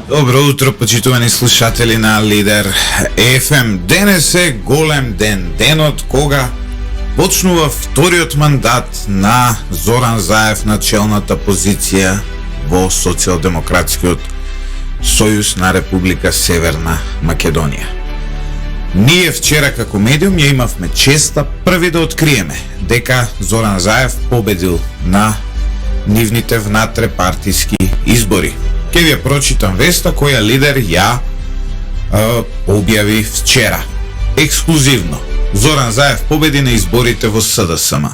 Добро утро, почитувани слушатели на Лидер FM. Денес е голем ден, денот кога почнува вториот мандат на Зоран Заев на челната позиција во Социјалдемократскиот сојуз на Република Северна Македонија. Ние вчера како медиум ја имавме честа први да откриеме дека Зоран Заев победил на нивните внатре-партиски избори. Ке ви ја прочитам веста која Лидер ја објави вчера. Ексклузивно. Зоран Заев победи на изборите во СДСМ.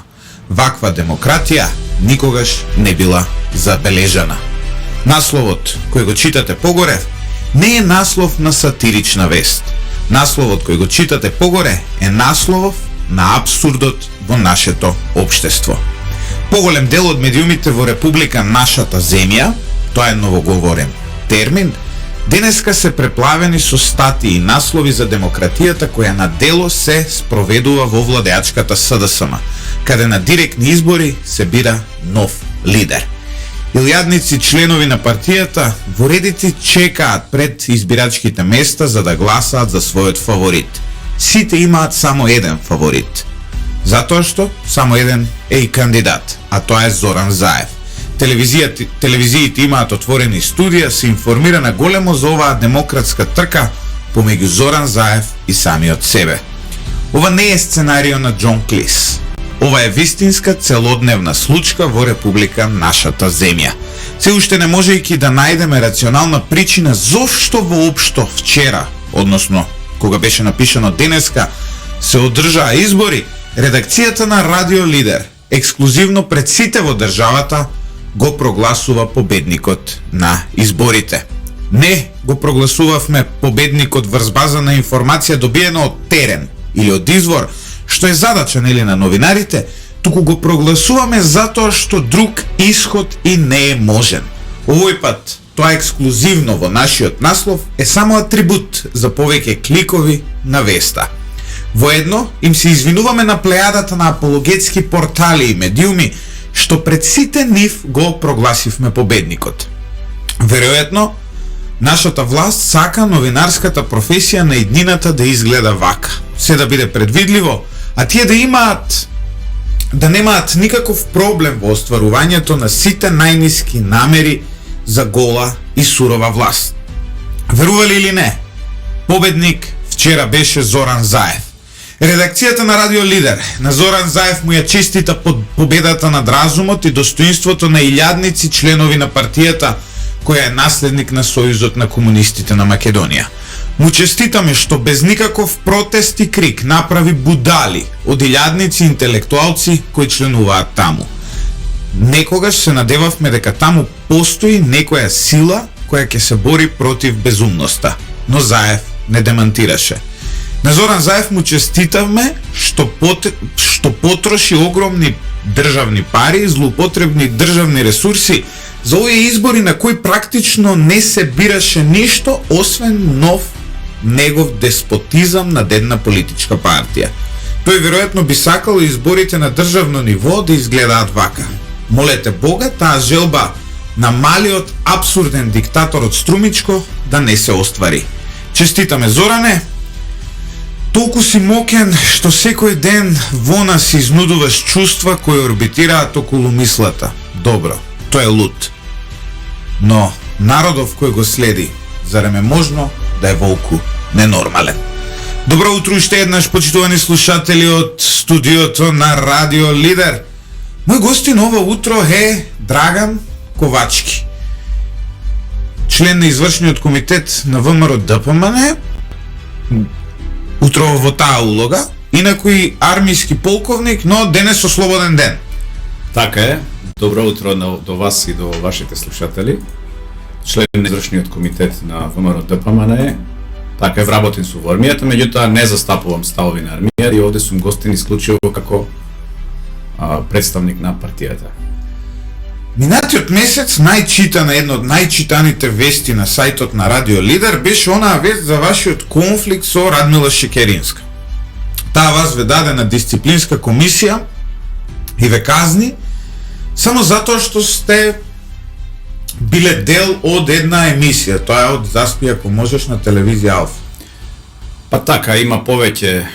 Ваква демократија никогаш не била забележана. Насловот кој го читате погоре не е наслов на сатирична вест. Насловот кој го читате погоре е наслов на абсурдот во нашето општество. Поголем дел од медиумите во Република Нашата земја, тоа е новоговорен термин, денеска се преплавени со статии и наслови за демократијата која на дело се спроведува во владеачката СДСМ, каде на директни избори се бира нов лидер. Илјадници членови на партијата во редици чекаат пред избирачките места за да гласаат за својот фаворит. Сите имаат само еден фаворит. Затоа што само еден е и кандидат, а тоа е Зоран Заев. Телевизиите имаат отворени студија, се информира на големо за оваа демократска трка помеѓу Зоран Заев и самиот себе. Ова не е сценарио на Џон Клис. Ова е вистинска целодневна случка во Република Нашата земја. Се уште не можејќи да најдеме рационална причина зошто воопшто вчера, односно кога беше напишано денеска, се одржаа избори, редакцијата на Радио Лидер ексклузивно пред сите во државата го прогласува победникот на изборите. Не го прогласувавме победникот врз база на информација добиена од терен или од извор, што е задача нели на новинарите, туку го прогласуваме затоа што друг исход и не е можен. Овој пат тоа ексклузивно во нашиот наслов е само атрибут за повеќе кликови на веста. Воедно им се извинуваме на плејадата на апологетски портали и медиуми што пред сите нив го прогласивме победникот. Веројатно, нашата власт сака новинарската професија на иднината да изгледа вака. Се да биде предвидливо, а тие да немаат никаков проблем во остварувањето на сите најниски намери за гола и сурова власт. Верували или не, победник вчера беше Зоран Заев. Редакцијата на Радио Лидер на Зоран Заев му ја честита под победата над разумот и достоинството на илјадници членови на партијата која е наследник на Сојузот на комунистите на Македонија. Му честитаме што без никаков протест и крик направи будали од илјадници интелектуалци кои членуваат таму. Некогаш се надевавме дека таму постои некоја сила која ќе се бори против безумноста, но Заев не демантираше. На Зоран Заев му честитавме што потроши огромни државни пари, злоупотребни државни ресурси за овие избори на кои практично не се бираше ништо освен нов негов деспотизам над една политичка партија. Тој веројатно би сакал изборите на државно ниво да изгледаат вака. Молете Бога таа желба на малиот абсурден диктатор од Струмичко да не се оствари. Честитаме, Зоране. Толку си мокен што секој ден во нас изнудуваш чувства кои орбитираат околу мислата. Добро, тој е луд. Но народов кој го следи, зарем е можно да е волку ненормален. Добро утро уште еднаш, почитувани слушатели од студиото на Радио Лидер. Мој гостин ова утро е Драган Ковачки, член на извршниот комитет на ВМРО ДПМН, утро во таа улога, инаку армиски полковник, но денес со слободен ден. Така е. Добро утро до вас и до вашите слушатели. Член на извршниот комитет на ВМРО ДПМН. Така е, вработен сум во армијата, меѓутоа не застапувам ставови на армија и овде сум гостин исклучиво како представник на партијата. Минатиот месец најчитана, една од најчитаните вести на сајтот на Радио Лидер беше онаа вест за вашиот конфликт со Радмила Шекеринска. Таа вас ве даде на дисциплинска комисија и ве казни само затоа што сте биле дел од една емисија, тоа е од Заспи ако можеш на телевизија Алфа. Па така, има повеќе.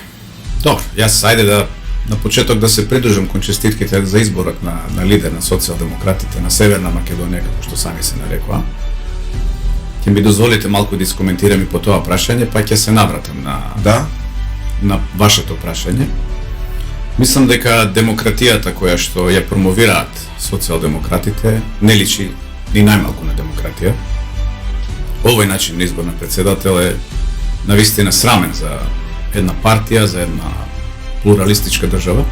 Добро, јас ајде да на почеток да се придружам кон честитките за изборот на лидер на социјалдемократите на Северна Македонија, како што сами се нарекува. Ќе ми дозволите малку да искоментирам и по тоа прашање, па ќе се навратам на вашето прашање. Мислам дека демократијата која што ја промовираат социјалдемократите не личи ни најмалку на демократија. Овој начин на избор на председател е навистина срамен за една партија, за една плуралистичка држава.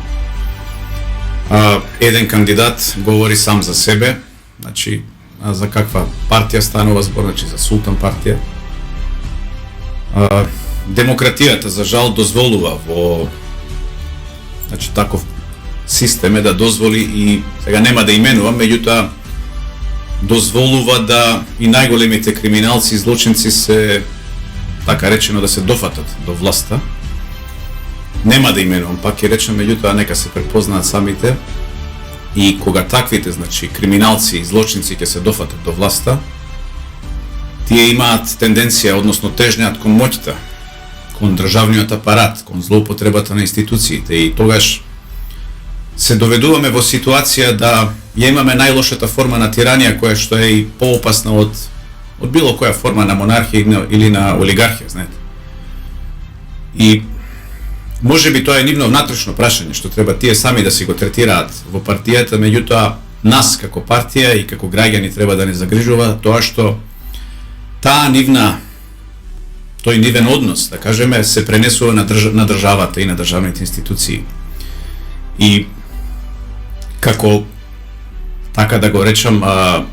Еден кандидат говори сам за себе, значи за каква партија станува збор, значи за султан партија. Демократијата за жал дозволува во значи таков систем е да дозволи и сега нема да именувам, меѓутоа дозволува да и најголемите криминалци и злочинци се така речено да се дофатат до власта. Нема да именувам, пак ќе речем, меѓутоа нека се препознаат самите и кога таквите, значи, криминалци и злочинци ќе се дофатат до власта, тие имаат тенденција, односно тежнеат кон моќта, кон државниот апарат, кон злоупотребата на институциите и тогаш се доведуваме во ситуација да ја имаме најлошата форма на тиранија која што е и поопасна од било која форма на монархија или на олигархија, знаете. И може би тоа е нивно внатрешно прашање што треба тие сами да си го третираат во партијата, меѓутоа нас како партија и како граѓани треба да не загрижува тоа што тој нивен однос, да кажеме, се пренесува на државата и на државните институции. И како така да го речам,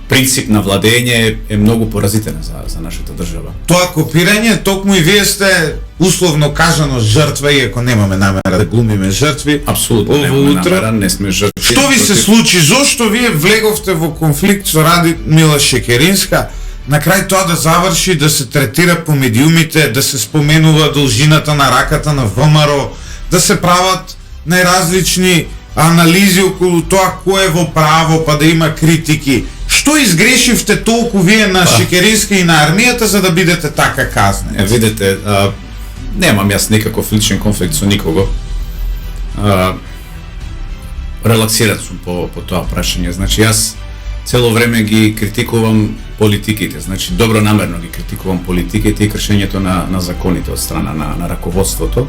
принцип на владење е многу поразителен за нашата држава. Тоа копирање, токму и вие сте условно кажано жртва, иако немаме намера да глумиме жртви. Апсолутно немаме намера, не сме жртви. Што ви се случи? Зошто вие влеговте во конфликт со Радмила Шекеринска? На крај тоа да заврши, да се третира по медиумите, да се споменува должината на раката на ВМРО, да се прават најразлични анализи околу тоа кој е во право, па да има критики. Што изгрешивте толку вие на Шекеринска и на армијата за да бидете така казнени? Видете, немам јас никаков личен конфликт со никого. Релаксиран сум по тоа прашање. Значи јас цело време ги критикувам политиките, значи добронамерно ги критикувам политиките и кршењето на законите од страна на раководството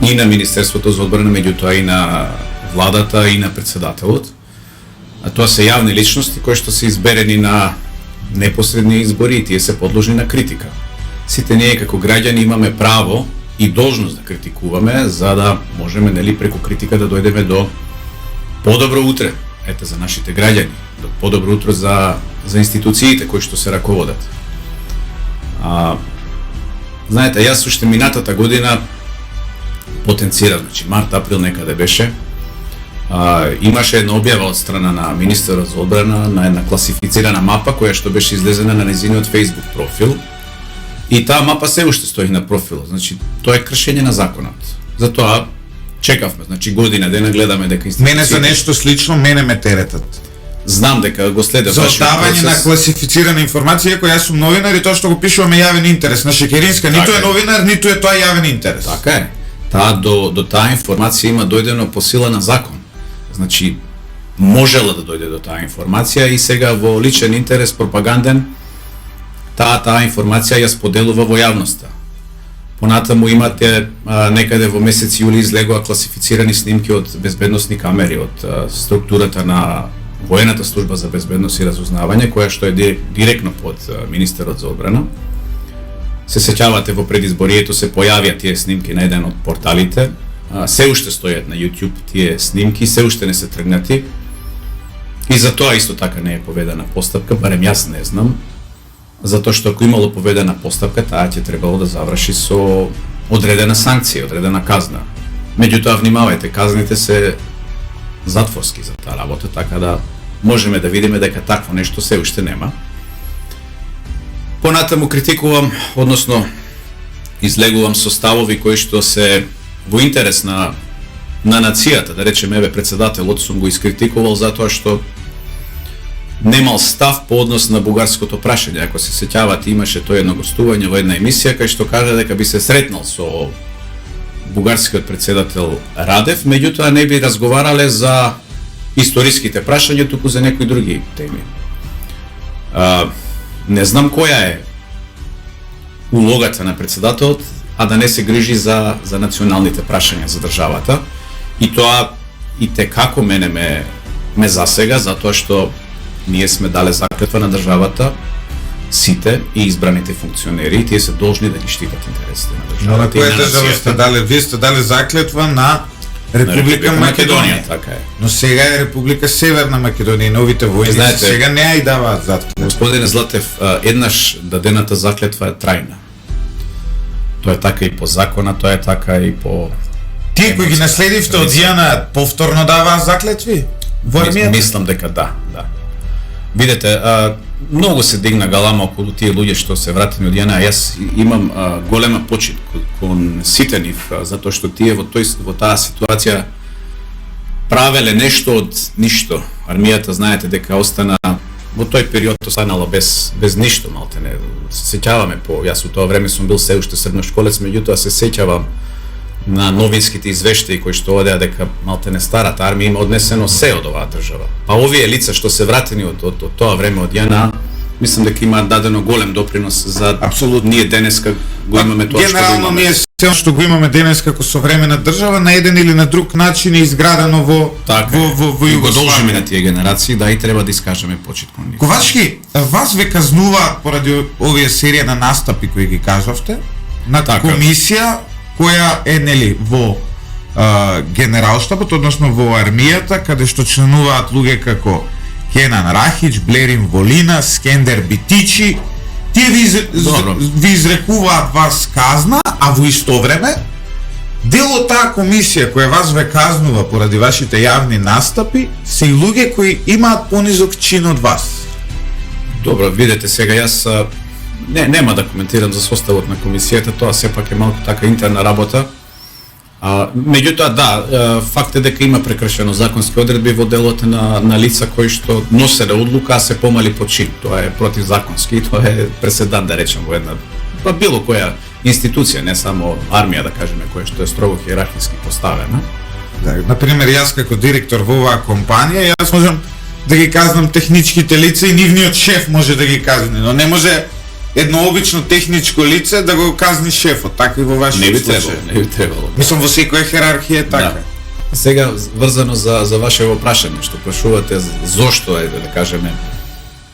и на Министерството за одбрана, меѓутоа и на владата и на председателот. А тоа се јавни личности кои што се изберени на непосредни избори и тие се подложни на критика. Сите ние како граѓани имаме право и должност да критикуваме за да можеме, нели, преку критика да дојдеме до подобро утре, ете, за нашите граѓани, до подобро утро за институциите кои што се раководат. Знаете, јас уште минатата година потенцирав, значи март, април некаде беше, имаше една објава од страна на министерот за одбрана на една класифицирана мапа која што беше излезена на нејзиниот Facebook профил и таа мапа се уште стои на профилот, значи тоа е кршење на законот. Затоа чекавме, значи година дена гледаме дека институциите... Мене за нешто слично, мене ме теретат. Знам дека го следев за оддавање на класифицирана информација, иако јас сум новинар и тоа што го пишуваме јавен интерес на Шекеринска, ниту е новинар, ниту е тоа јавен интерес. Така е. До таа информација има дојдено по сила на закон. Значи, можела да дојде до таа информација и сега во личен интерес пропаганден таа информација ја споделува во јавноста. Понатаму имате некаде во месец јули излегоа класифицирани снимки од безбедносни камери од структурата на воената служба за безбедност и разузнавање, која што е директно под министерот за одбрана. Се сеќавате во предизборието се појавија тие снимки на еден од порталите. Се уште стојат на YouTube тие снимки, се уште не се тргнати. И за тоа исто така не е поведена постапка, барем јас не знам. Затоа што ако имало поведена постапка, таа ќе требало да заврши со одредена санкција, одредена казна. Меѓутоа, внимавајте, казните се затворски за таа работа, така да можеме да видиме дека такво нешто се уште нема. Понатаму критикувам, односно излегувам со ставови кои што се во интерес на нацијата, да речеме, еве председателот сум го искритикувал затоа што немал став по однос на бугарското прашање. Ако се сеќавате, имаше тој едно гостување во една емисија кај што кажа дека би се сретнал со бугарскиот председател Радев, меѓутоа не би разговарале за историските прашања, туку за некои други теми. Не знам која е улогата на председателот, а да не се грижи за националните прашања за државата. И тоа и те како мене ме засега, затоа што ние сме дале заклетва на државата, сите и избраните функционери, тие се должни да ги штитат интересите на државата. Но на која држава сте дали? Вие сте дали заклетва на Република Македонија, така е. Но сега е Република Северна Македонија и новите војни сега не ја и даваат заклетва. Господине Златев, еднаш дадената заклетва е трајна. Тоа е така и по закона, тоа е така и по... Тие кои ги наследивте од Јана повторно даваат заклетви? Во армијата? Мислам дека да. Видете, многу се дигна галама околу тие луѓе што се вратени од Јана. Јас имам голема почит кон сите нив, затоа што тие во таа ситуација правеле нешто од ништо. Армијата, знаете дека остана во тој период останала без ништо, малтене. Се сеќаваме јас у тоа време сум бил се уште средношколец, меѓутоа се сеќавам на новинските извештаи кои што одеа дека малтене старата армија има однесено се од оваа држава. Па овие лица што се вратени од тоа време од Јана, мислам дека имаат дадено голем допринос за апсолутно ние денеска го имаме тоа што го генерално имаме. ние се што го имаме денес како современа држава на еден или на друг начин е изградено во го должиме на тие генерации, да и треба да искажеме почит кон нив. Ковачки, вас ве казнуваат поради овие серија на настапи кои ги кажавте на комисија која е нели во генералштабот, односно во армијата, каде што членуваат луѓе како Кенан Рахич, Блерин Волина, Скендер Битичи. Тие ви изрекуваат вас казна, а во исто време дел од таа комисија која вас ве казнува поради вашите јавни настапи се и луѓе кои имаат понизок чин од вас. Добро, видете сега, јас нема да коментирам за составот на комисијата, тоа сепак е малку така интерна работа. Меѓутоа, да, факт е дека има прекршено законски одредби во делот на лица кои што носеле одлука, а се помали по чин. Тоа е противзаконски и тоа е преседан, да речем, во една било која институција, не само армија, да кажеме, која што е строго хиерархиски поставена. Да, например, јас како директор во оваа компанија, јас можам да ги казнам техничките лица и нивниот шеф може да ги казни, но не може едно обично техничко лице да го казни шефот, така и во вашиот случај. Не би требало. Мислам, во секоја хиерархија е така. Да. Сега, врзано за вашето прашање, што прашувате зошто е, да кажеме,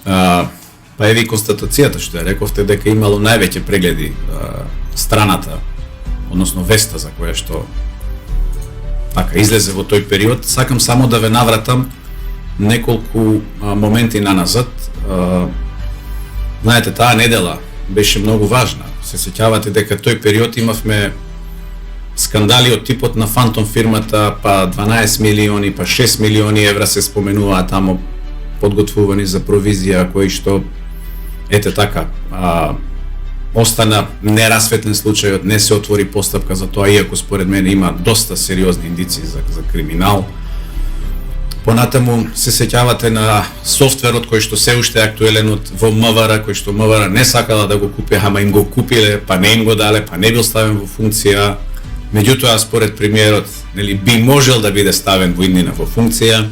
па еви констатацијата што ја рековте дека имало највеќе прегледи страната, односно веста за која што така излезе во тој период. Сакам само да ве навратам неколку моменти наназад. Знаете, таа недела беше многу важна. Се сеќавате дека тој период имавме скандали од типот на фантом фирмата, па 12 милиони, па 6 милиони евра се споменуваат тамо подготвувани за провизија, кои што ете така остана нерасветлен случајот, не се отвори постапка за тоа, иако според мене има доста сериозни индиции за криминал. Понатаму се сеќавате на софтверот кој што се уште е актуелен во МВР, кој што МВР не сакала да го купи, ама им го купиле, па не им го дале, па не бил ставен во функција. Меѓутоа, според премиерот, нели би можел да биде ставен во иднина во функција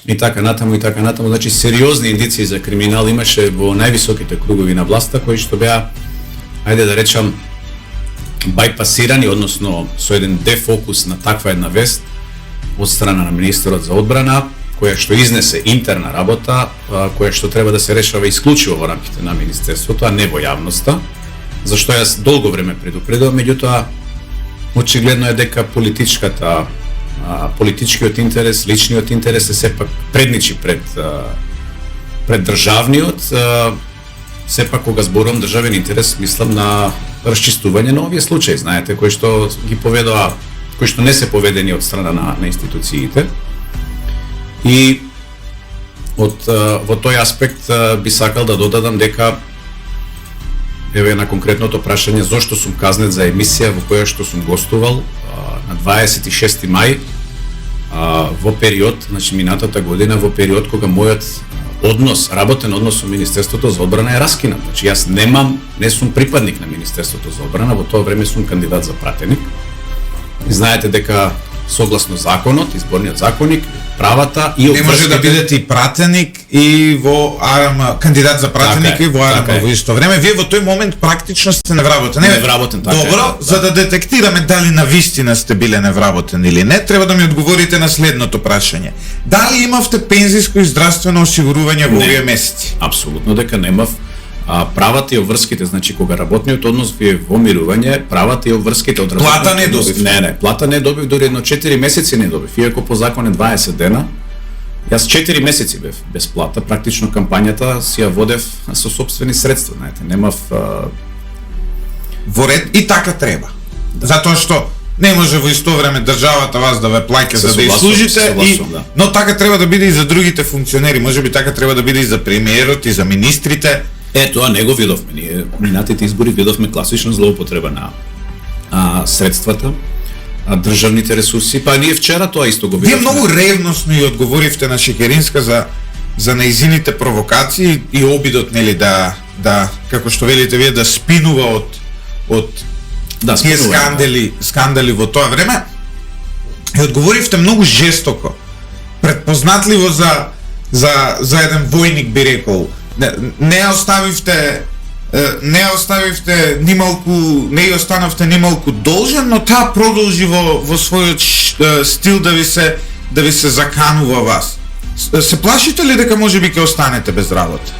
и така натаму. Значи сериозни индиции за криминал имаше во највисоките кругови на власта кои што беа, ајде да речам, бајпасирани, односно со еден дефокус на таква една вест од страна на министерот за одбрана, која што изнесе интерна работа, која што треба да се решава исклучиво во рамките на министерството, а не во јавноста, зашто јас долго време предупредувам, меѓутоа очигледно е дека политичкиот интерес, личниот интерес е сепак предничи пред државниот. Сепак кога зборувам државен интерес, мислам на расчистување на овие случаи, знаете, кои што ги поведоа, кои што не се поведени од страна на институциите. И во тој аспект би сакал да додадам дека еве на конкретното прашање зошто сум казнет за емисија во која што сум гостувал на 26 мај во период, значи минатата година, во период кога мојот работен однос со Министерството за одбрана е раскинат. Значи јас не сум припадник на Министерството за одбрана, во тоа време сум кандидат за пратеник. И знаете дека согласно законот, изборниот законник, правата и не може да бидете и пратеник и во АРМ, кандидат за пратеник и во АРМ во исто време. Вие во тој момент практично сте невработен. Невработен, така добро, за да детектираме дали навистина сте биле невработен или не, треба да ми одговорите на следното прашање. Дали имавте пензиско и здравствено осигурување во овие месеци? Апсолутно дека немав. Правата и обврските, значи кога работниот однос ви е во мирување, правата и обврските од плата не добив. Не, плата не добив, дури едно 4 месеци не добив. Иако по закон е 20 дена, јас 4 месеци бев без плата, практично кампањата си ја водев со сопствени средства, знаете, немав во ред и така треба. Да. Затоа што не може во исто време државата вас да ве плаќа за да ја служите, но така треба да биде и за другите функционери, можеби така треба да биде и за премиерот и за министрите. Тоа не го видовме. Ние минатите избори видовме класична злоупотреба на средствата, државните ресурси, па ние вчера тоа исто го видовме. Вие многу ревносно и одговоривте на Шекеринска за нејзините провокации и обидот, нели, да како што велите вие, да спинува од тие скандали во тоа време. И одговоривте многу жестоко, предпознатливо за еден војник, би рекол. Не останавте нималку должен, но таа продолжи во својот стил да ви се заканува вас. Се плашите ли дека можеби ќе останете без работа?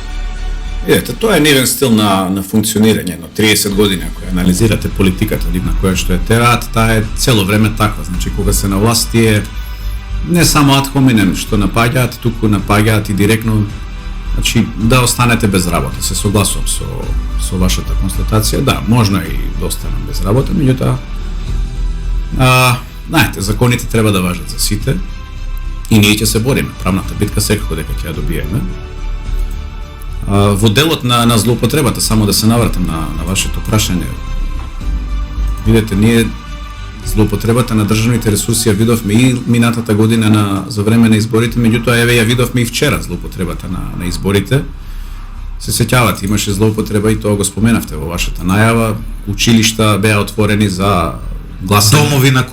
Ете, тоа е нивен стил на функционирање, но 30 години ако анализирате политиката на која што е терат, таа е цело време таква. Значи кога се на власт е не само ad hominem што напаѓаат, туку напаѓаат и директно. Значи, да останете без работа, се согласувам со вашата констатација. Да, можно и да останам без работа, меѓутоа, знаете, законите треба да важат за сите и ние ќе се бориме. Правната битка секако дека ќе ја добиеме. Во делот на злоупотребата, само да се навратам на вашето прашање, видете, ние злоупотребата на државните ресурси ја видовме и минатата година за време на изборите, меѓутоа еве ја видовме и вчера злоупотребата на изборите. Се сеќавате, имаше злоупотреба и тоа го споменавте во вашата најава. Училишта беа отворени за гласање. Домови на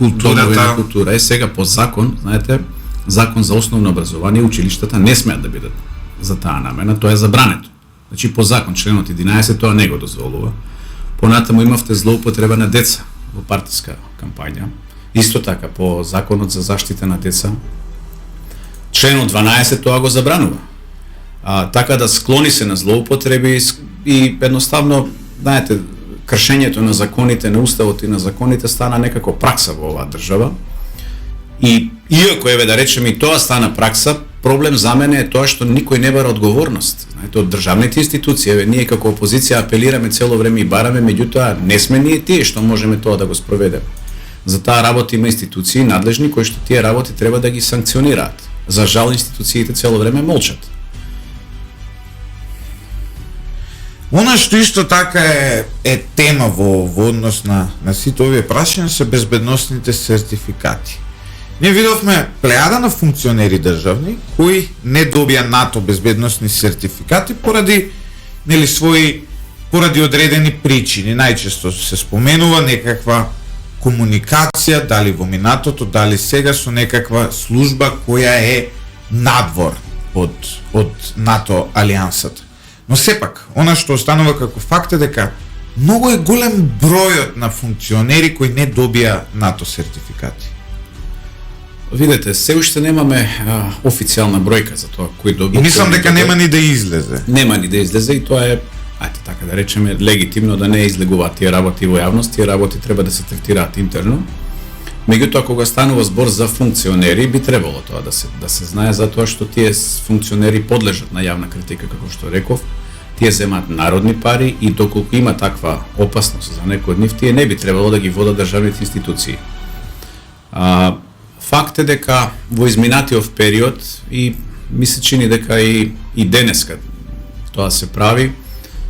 култура. Сега по закон, знаете, закон за основно образование, училиштата не смеат да бидат за таа намена, тоа е забрането. Значи по закон, членот 11, тоа не го дозволува. Понатаму имавте злоупотреба на деца во партиска кампања. Исто така, по законот за заштита на деца, членот 12 тоа го забранува. Така да склони се на злоупотреби и едноставно, знаете, кршењето на законите, на уставот и на законите стана некако пракса во оваа држава. И иако еве да речеме и тоа стана пракса, проблем за мене е тоа што никој не бара одговорност. Знаете, од државните институции, еве ние како опозиција апелираме цело време и бараме, меѓутоа не сме ние тие што можеме тоа да го спроведеме. За таа работа има институции надлежни кои што тие работи треба да ги санкционираат. За жал институциите цело време молчат. Она што исто така е тема во однос на сите овие прашања се безбедносните сертификати. Ние видовме плејада на функционери државни кои не добија НАТО безбедносни сертификати поради одредени причини. Најчесто се споменува некаква комуникација, дали во минатото, дали сега, со некаква служба која е надвор од НАТО алијансата. Но сепак, она што останува како факт е дека многу е голем бројот на функционери кои не добија НАТО сертификати. Видете, се уште немаме официјална бројка за тоа кои добија. И мислам дека нема ни да излезе. Нема ни да излезе и тоа е, ајде така да речеме, легитимно да не излегуваат тие работи во јавност, тие работи треба да се третираат интерно. Меѓутоа, кога станува збор за функционери, би требало тоа да се знае, затоа што тие функционери подлежат на јавна критика, како што реков. Тие земаат народни пари и доколку има таква опасност за некој од нив, тие не би требало да ги водат државните институции. Факт е дека во изминатиот период и ми се чини дека и денеска тоа се прави,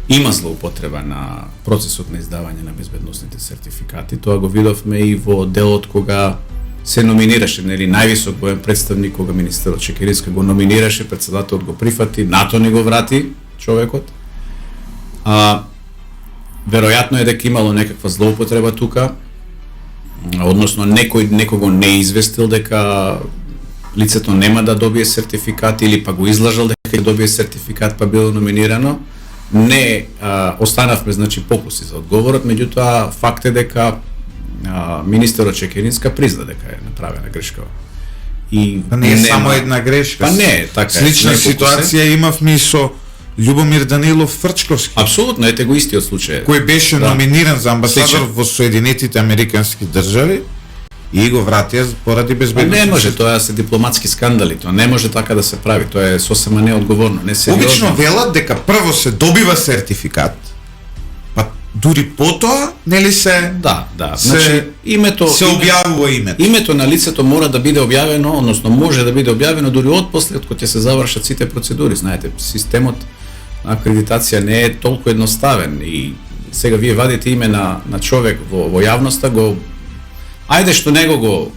има злоупотреба на процесот на издавање на безбедносните сертификати. Тоа го видовме и во делот кога се номинираше, нели, највисок воен представник кога министерот Чекеринска го номинираше, председателот го прифати, НАТО не го врати човекот. Веројатно е дека имало некаква злоупотреба тука, односно некој го не известил дека лицето нема да добие сертификат или па го излажал дека ќе добие сертификат па било номинирано. Не останавме, значи, покуси за одговорот, меѓутоа факт е дека министерот Чекеринска призна дека е направена грешка. И Па не е само една грешка. Па не, така е. Слична ситуација имавме и со Љубомир Данилов Фрчковски, Апсолутно, ете го истиот случај. кој беше номиниран за амбасадор Сличен. во Соединетите Американски држави и го вратија поради безбедност. Не може, тоа се дипломатски скандали, тоа не може така да се прави, тоа е сосема неодговорно, не сериозно. Обично велат дека прво се добива сертификат, па дури потоа, нели се Да, се, значи името се објавува името. Името на лицето мора да биде објавено, односно може да биде објавено дури отпосле кога ќе се завршат сите процедури. Знаете, системот на акредитација не е толку едноставен и сега вие вадите име на човек во јавноста, го ајде што него го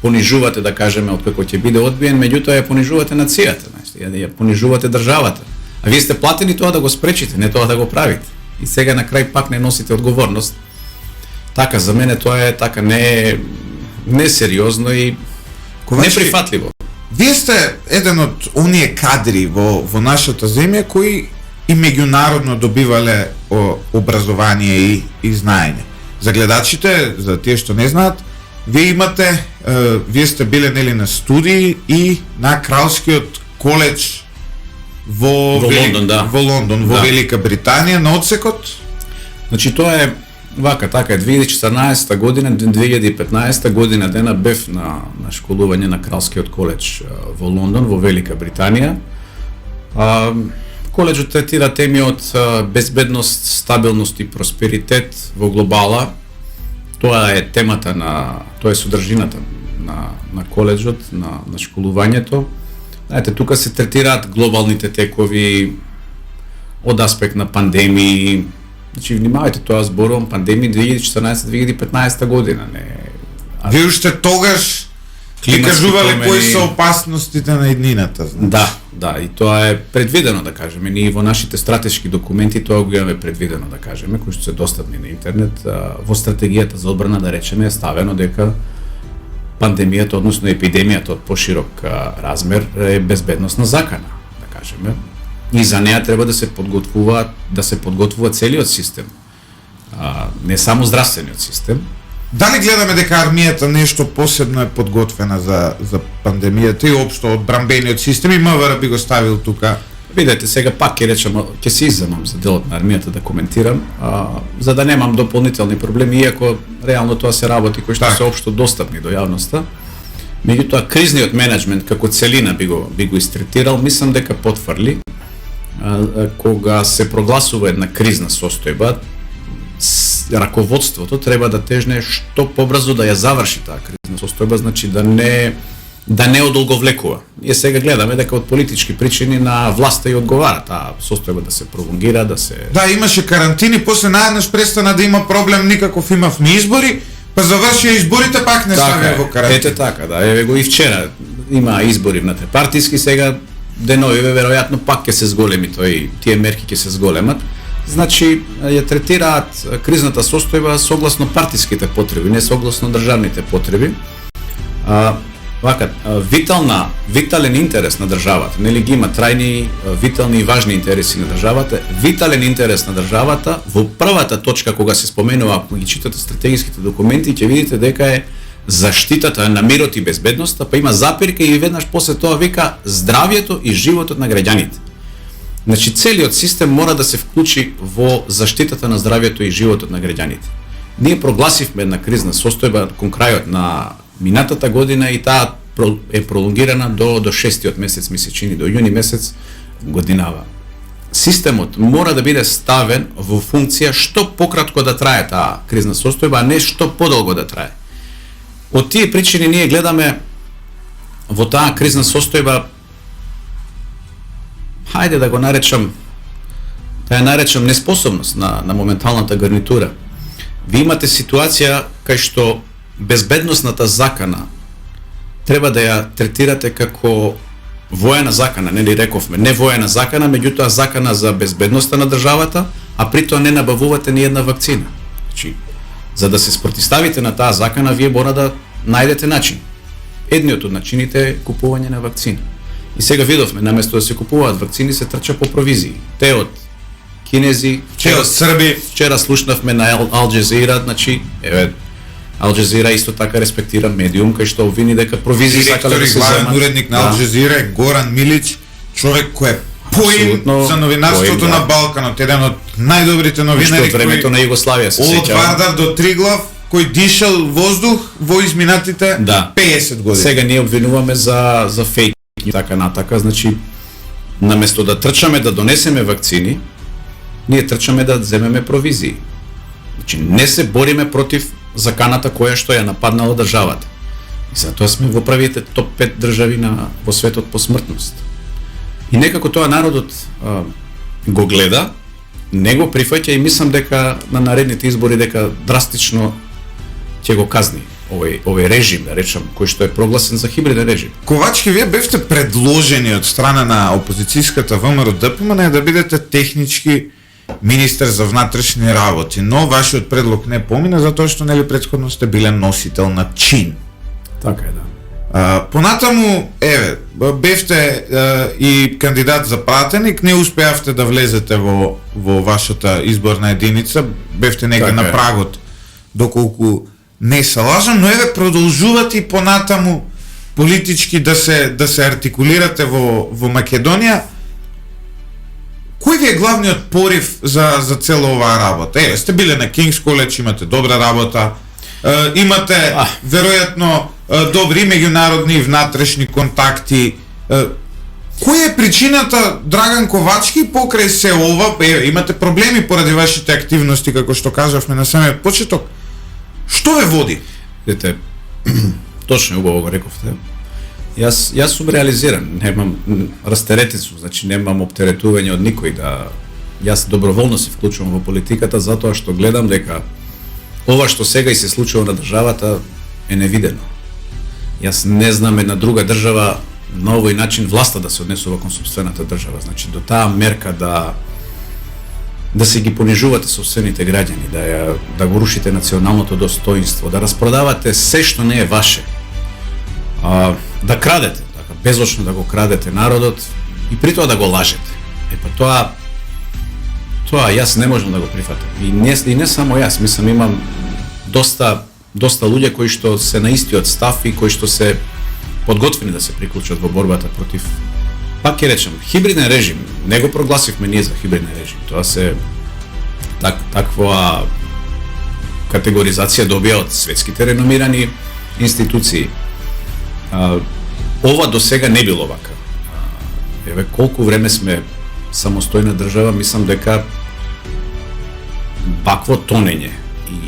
понижувате, да кажеме, откако ќе биде одбиен, меѓутоа ја понижувате нацијата, знаете, ја понижувате државата. А вие сте платени тоа да го спречите, не тоа да го правите. И сега на крај пак не носите одговорност. Така, за мене тоа е така не сериозно и Ковачки, неприфатливо. Вие сте еден од оние кадри во нашата земја кои и меѓународно добивале образование и знаење. За гледачите, за тие што не знаат, вие сте биле, нели, на студии и на Кралскиот коледж во Лондон, да. Во Лондон, во Да. Велика Британија, на одсекот. Значи тоа е вака, така е 2014 година, 2015 година дена бев на школување на Кралскиот коледж во Лондон, во Велика Британија. Коледжот третира теми од безбедност, стабилност и просперитет во глобала. Тоа е темата тоа е содржината на коледжот, на школувањето. Знаете, тука се третираат глобалните текови од аспект на пандемии. Значи, внимавајте, тоа зборувам пандемии 2014-2015 година, не. Вие уште тогаш ви кажувале кои се опасностите на еднината. Да, и тоа е предвидено, да кажеме, ние во нашите стратешки документи тоа го имаме предвидено, да кажеме, кои што се достапни на интернет. Во стратегијата за одбрана, да речеме, е ставено дека пандемијата, односно епидемијата од поширок размер е безбедносна закана, да кажеме. И за неа треба да се подготвува целиот систем, не само здравствениот систем. Дали гледаме дека армијата нешто посебно е подготвена за пандемијата и општо одбранбениот систем, и МВР би го ставил тука? Видете, сега пак ќе се изземам за делот на армијата да коментирам, за да немам дополнителни проблеми, иако реално тоа се работи кои што се општо достапни до јавноста. Меѓутоа, кризниот менеджмент како целина би го истретирал, мислам дека потврли. Кога се прогласува една кризна состојба, раководството треба да тежне што побрзо да ја заврши таа кризна состојба, значи да не одолговлекува. Ние сега гледаме дека од политички причини на власта и одговара таа состојба да се пролонгира, да се... Да, имаше карантини, после наеднаш престана да има проблем, никаков имавме избори, па завршија изборите, пак не ставија во карантини. Ете така, да, еве го и вчера има избори внатре-партиски, сега деновиве веројатно пак ќе се зголеми тие мерки ќе се зголемат. Значи, ја третираат кризната состојба согласно партиските потреби, не согласно државните потреби. Витален интерес на државата, нели ги има трајни, витални и важни интереси на државата. Витален интерес на државата, во првата точка кога се споменува, ако ги читате стратегиските документи, ќе видите дека е заштитата на мирот и безбедноста, па има запирка и веднаш после тоа вика здравјето и животот на граѓаните. Значи, целиот систем мора да се вклучи во заштитата на здравјето и животот на граѓаните. Ние прогласивме една кризна состојба кон крајот на минатата година и таа е пролонгирана до 6-тиот месец, ми се чини, до јуни месец годинава. Системот мора да биде ставен во функција што пократко да трае таа кризна состојба, а не што подолго да трае. Од тие причини ние гледаме во таа кризна состојба, хајде да го наречам, да ја наречам неспособност на моменталната гарнитура. Ви имате ситуација кај што безбедносната закана треба да ја третирате како воена закана, нели рековме, не воена закана, меѓутоа закана за безбедноста на државата, а при тоа не набавувате ни една вакцина. Значи, за да се спротивставите на таа закана, вие мора да најдете начин. Едниот од начините е купување на вакцина. И сега видовме, наместо да се купуваат вакцини, се трча по провизии. Те од кинези, Те од Срби. вчера слушнавме на Ал Джазира, значи, еве, Ал Джазира исто така респектира медиум, кај што обвини дека провизии сакале Директор да и се главен земат. уредник на Ал Джазира е Горан Милич, човек кој е поим Апсолутно за новинарството поим, да. на Балканот, еден од најдобрите Уште новинари од времето на Југославија се од сеќавам. Вардар до Триглав, кој дишал воздух во изминатите Да. 50 години. Сега ние обвинуваме за фейк така натака, значи наместо да трчаме да донесеме вакцини, ние трчаме да земеме провизии. Значи не се бориме против заканата која што ја нападнала државата. И затоа сме во првите топ 5 држави во светот по смртност. И некако тоа народот го гледа, не го прифаќа и мислам дека на наредните избори дека драстично ќе го казни овој режим, да речам, кој што е прогласен за хибриден режим. Ковачки, вие бевте предложени од страна на опозицијската ВМРО ДПМН да бидете технички министер за внатрешни работи, но вашиот предлог не помина затоа што нели претходно сте биле носител на чин. Така е, да. Понатаму, еве, бевте и кандидат за пратеник, не успеавте да влезете во вашата изборна единица, бевте нега Така на е. прагот, доколку не се лажам, но еве продолжувате и понатаму политички да се артикулирате во Македонија. Кој ви е главниот порив за цела оваа работа? Еве, сте биле на Кингс Коледж, имате добра работа, имате веројатно добри меѓународни и внатрешни контакти. Која е причината, Драган Ковачки, покрај се ова, имате проблеми поради вашите активности, како што кажавме на самиот почеток, што ве води? Видите, точно убаво го рековте. Јас сум реализиран, немам растеретен сум, значи немам оптеретување од никој да јас доброволно се вклучувам во политиката затоа што гледам дека ова што сега и се случува на државата е невидено. Јас не знам една друга држава на овој начин власта да се однесува кон сопствената држава, значи до таа мерка да се ги понижувате сопствените граѓани, да го рушите националното достоинство, да распродавате се што не е ваше. Да крадете, така безочно да го крадете народот и при тоа да го лажете. Тоа јас не можам да го прифатам. И не само јас, мислам имам доста луѓе кои што се на истиот став и кои што се подготвени да се приклучат во борбата против, пак ќе речем, хибриден режим. Не го прогласивме ние за хибриден режим. Тоа се таква категоризација добија од светските реномирани институции. Ова до сега не било вака. Еве колку време сме самостојна држава, мислам дека вакво тонење и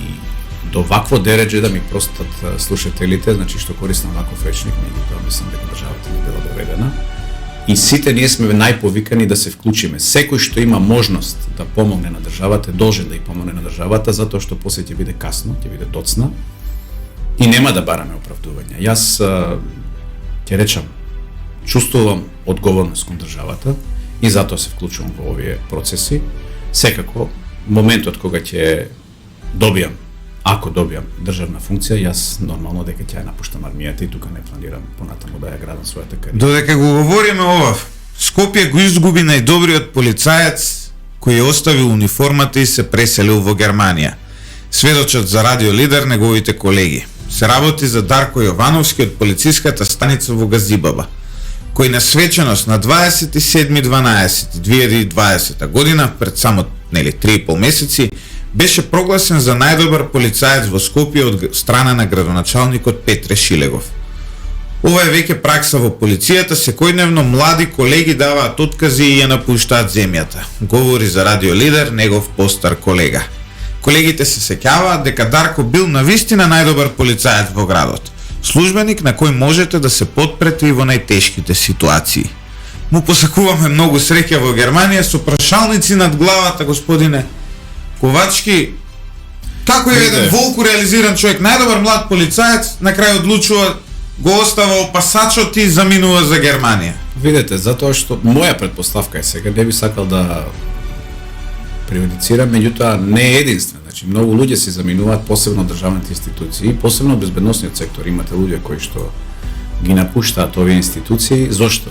до вакво дередже, да ми простат слушателите, значи што користам ваков речник, меѓутоа мислам дека државата не била доведена. И сите ние сме најповикани да се вклучиме. Секој што има можност да помогне на државата, е должен да ја помогне на државата, затоа што после ќе биде касно, ќе биде доцна и нема да бараме оправдувања. Јас ќе речам, чувствувам одговорност кон државата и затоа се вклучувам во овие процеси. Секако, моментот кога ќе добијам, ако добијам државна функција, јас нормално дека ќе ја напуштам армијата и тука не планирам понатаму да ја градам својата кариера. Додека го говориме ова, Скопје го изгуби најдобриот полицаец кој ја оставил униформата и се преселил во Германија. Сведочат за Радио Лидер неговите колеги. Се работи за Дарко Јовановски од полициската станица во Газибаба, кој на свеченост на 27.12.2020 година, пред само 3,5 месеци, беше прогласен за најдобар полицаец во Скопје од страна на градоначалникот Петре Шилегов. Ова е веќе пракса во полицијата, секојдневно млади колеги даваат откази и ја напуштаат земјата. Говори за Радио Лидер негов постар колега. Колегите се сеќаваат дека Дарко бил навистина најдобар полицаец во градот. Службеник на кој можете да се подпрете и во најтешките ситуации. Му посакуваме многу среќа во Германија со прашалници над главата, господине Ковачки. Како е еден волку реализиран човек, најдобар млад полицаец, на крај одлучува го остава опасачот и заминува за Германија. Видете, затоа што моја предпоставка е сега, не би сакал да преюдицирам, меѓутоа не е единствен. Значи, многу луѓе се заминуваат, посебно државните институции, посебно безбедносниот сектор. Имате луѓе кои што ги напуштаат овие институции. Зошто?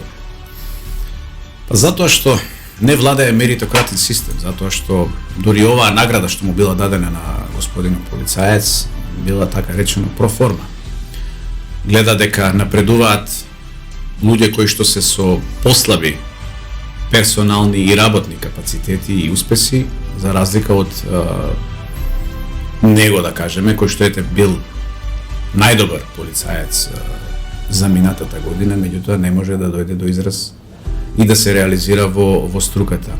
Па затоа што не владее меритократен систем, затоа што дури оваа награда што му била дадена на господинот полицаец, била така речено проформа. Гледа дека напредуваат луѓе кои што се со послаби персонални и работни капацитети и успеси, за разлика од него, да кажеме, кој што ете бил најдобар полицаец за минатата година, меѓутоа не може да дојде до израз и да се реализира во струката.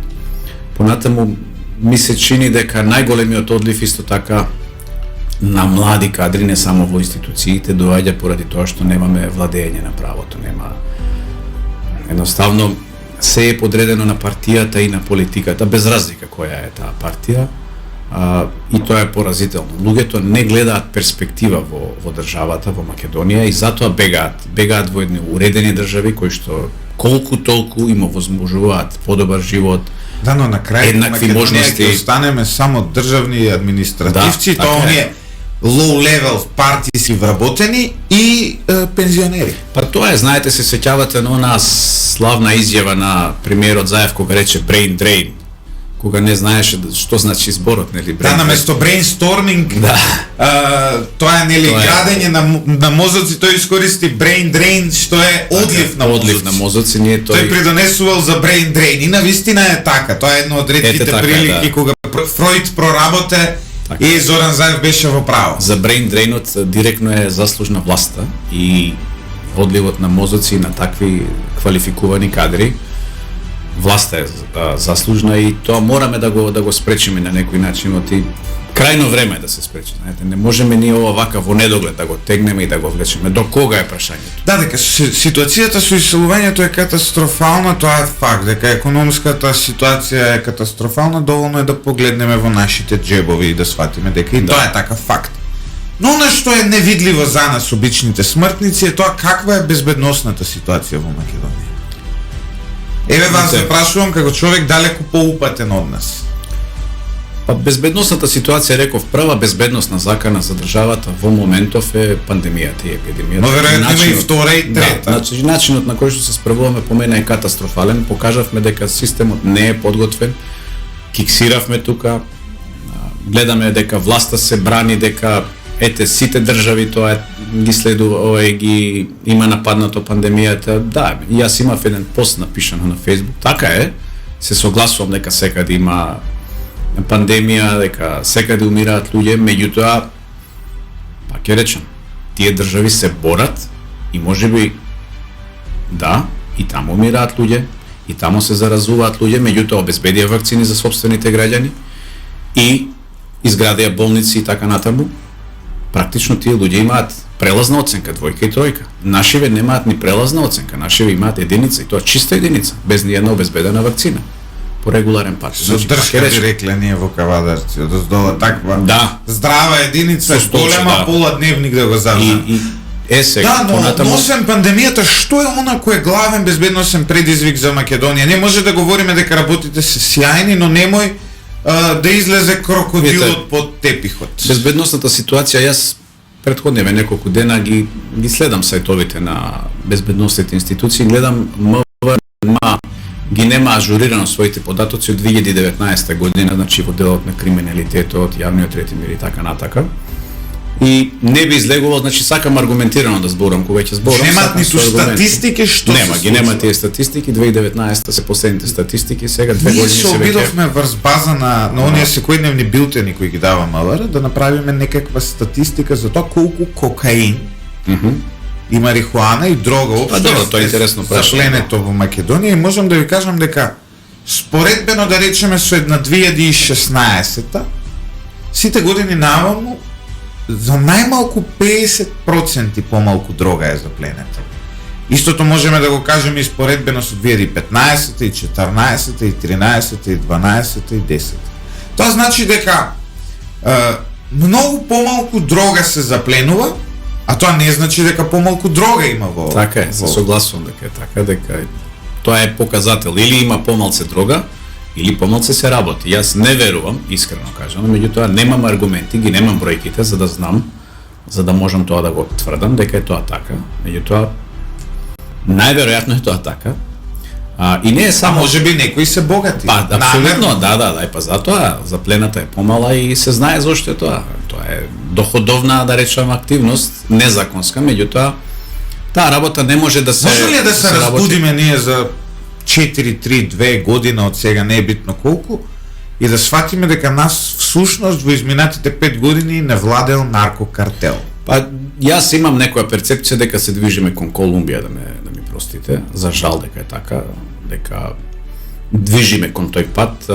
Понатаму ми се чини дека најголемиот одлив исто така на млади кадри, не само во институциите, доаѓа поради тоа што немаме владење на правото, нема едноставно се е подредено на партијата и на политиката, без разлика која е таа партија, и тоа е поразително. Луѓето не гледаат перспектива во државата, во Македонија, и затоа бегаат во едни уредени држави кои што колку толку им овозможуваат подобар живот, да, но на крај еднакви Македонија можности. ќе останеме само државни административци, Да, тоа така е. оние low level партиски вработени и пензионери. Па тоа е, знаете, се сеќавате на онаа славна изјава на премиерот Заев кога рече brain drain, кога не знаеше што значи зборот, нели? Да, наместо brainstorming, Да. тоа е нели Тоа е. градење на мозоци, тој искористи brain drain, што е одлив на Одлив на мозоци, ние Тој придонесувал за brain drain и навистина е така. Тоа е едно од ретките така, прилики да. кога Фројд проработе Така. и Зоран Заев беше во право. За brain drainот директно е заслужна власта и одливот на мозоци на такви квалификувани кадри. Власта е заслужна и тоа мораме да го спречиме на некој начин, и крајно време е да се спречи. Знаете, не можеме ние ова вака во недоглед да го тегнеме и да го влечеме. До кога е прашањето? Да, дека ситуацијата со иселувањето е катастрофална, тоа е факт. Дека економската ситуација е катастрофална, доволно е да погледнеме во нашите џебови и да сватиме дека и тоа е така факт. Но она што е невидливо за нас, обичните смртници, е тоа каква е безбедносната ситуација во Македонија. Еве вас се прашувам како човек далеку поупатен од нас. Па безбедносната ситуација, реков, прва безбедносна закана за државата во моментов е пандемијата и епидемијата. Но веројатно има и втора и трета. Да, значи начинот на кој што се справуваме по мене е катастрофален. Покажавме дека системот не е подготвен. Киксиравме тука. Гледаме дека власта се брани, дека ете сите држави тоа ги следува, ги има нападнато пандемијата. Да, и јас имав еден пост напишано на Facebook. Така е. Се согласувам дека секаде има пандемија, дека секаде умираат луѓе, меѓутоа, па ќе речам, тие држави се борат и можеби да, и таму умираат луѓе, и таму се заразуваат луѓе, меѓутоа обезбедија вакцини за сопствените граѓани и изградија болници и така натаму. Практично тие луѓе имаат прелазна оценка, двојка и тројка. Нашиве немаат ни прелазна оценка, нашиве имаат единица, и тоа чиста единица, без ни една обезбедена вакцина по регуларен пат. Со дршка би рекле ние во Кавадарци, одоздола таква. Да. Здрава единица, Со голема да. пола дневник да го завземе. И сега, Да, но освен пандемијата, што е она кој е главен безбедносен предизвик за Македонија? Не може да говориме дека работите се сјајни, но немој да излезе крокодилот под тепихот. Безбедносната ситуација, јас претходниве неколку дена ги следам сајтовите на безбедносните институции, гледам МВМ ги нема ажурирано своите податоци од 2019 година, значи во делот на криминалитетот, јавниот ред и мир и така натака. И не би излегувал, значи сакам аргументирано да зборам, кога ќе зборам. Немаат ниту статистики што нема, се ги нема тие статистики, 2019 се последните статистики, сега 2 Ние години се се веќе. обидовме врз база на оние секојдневни билтени кои ги дава МВР да направиме некаква статистика за тоа колку кокаин и марихуана и дрога Па добро, тоа е интересно за прашање. пленето во Македонија и можам да ви кажам дека споредбено да речеме со една 2016-та сите години наваму за најмалку 50% помалку дрога е запленета. Истото можеме да го кажеме и споредбено со 2015-та и 14-та и 13-та и 12-та и 10-та. Тоа значи дека многу помалку дрога се запленува А тоа не значи дека помалку дрога има во... Така е, се согласувам дека е така, дека тоа е показател, или има помалце дрога, или помалце се работи. Јас не верувам, искрено кажам, меѓутоа немам аргументи, ги немам бројките за да знам, за да можам тоа да го тврдам дека е тоа така. Меѓутоа најверојатно е тоа така. И не е само... може би некои се богати. Па, апсолутно, да, па затоа заплената е помала и се знае зошто е тоа. Тоа е доходовна, да речем, активност, незаконска, меѓутоа таа работа не може да се... Може ли да се разбудиме ние за 4-3-2 година од сега, не е битно колку, и да сватиме дека нас всушност во изминатите 5 години не владел наркокартел? Па, јас имам некоја перцепција дека се движиме кон Колумбија, да ми простите, за жал дека е така, дека движиме кон тој пат.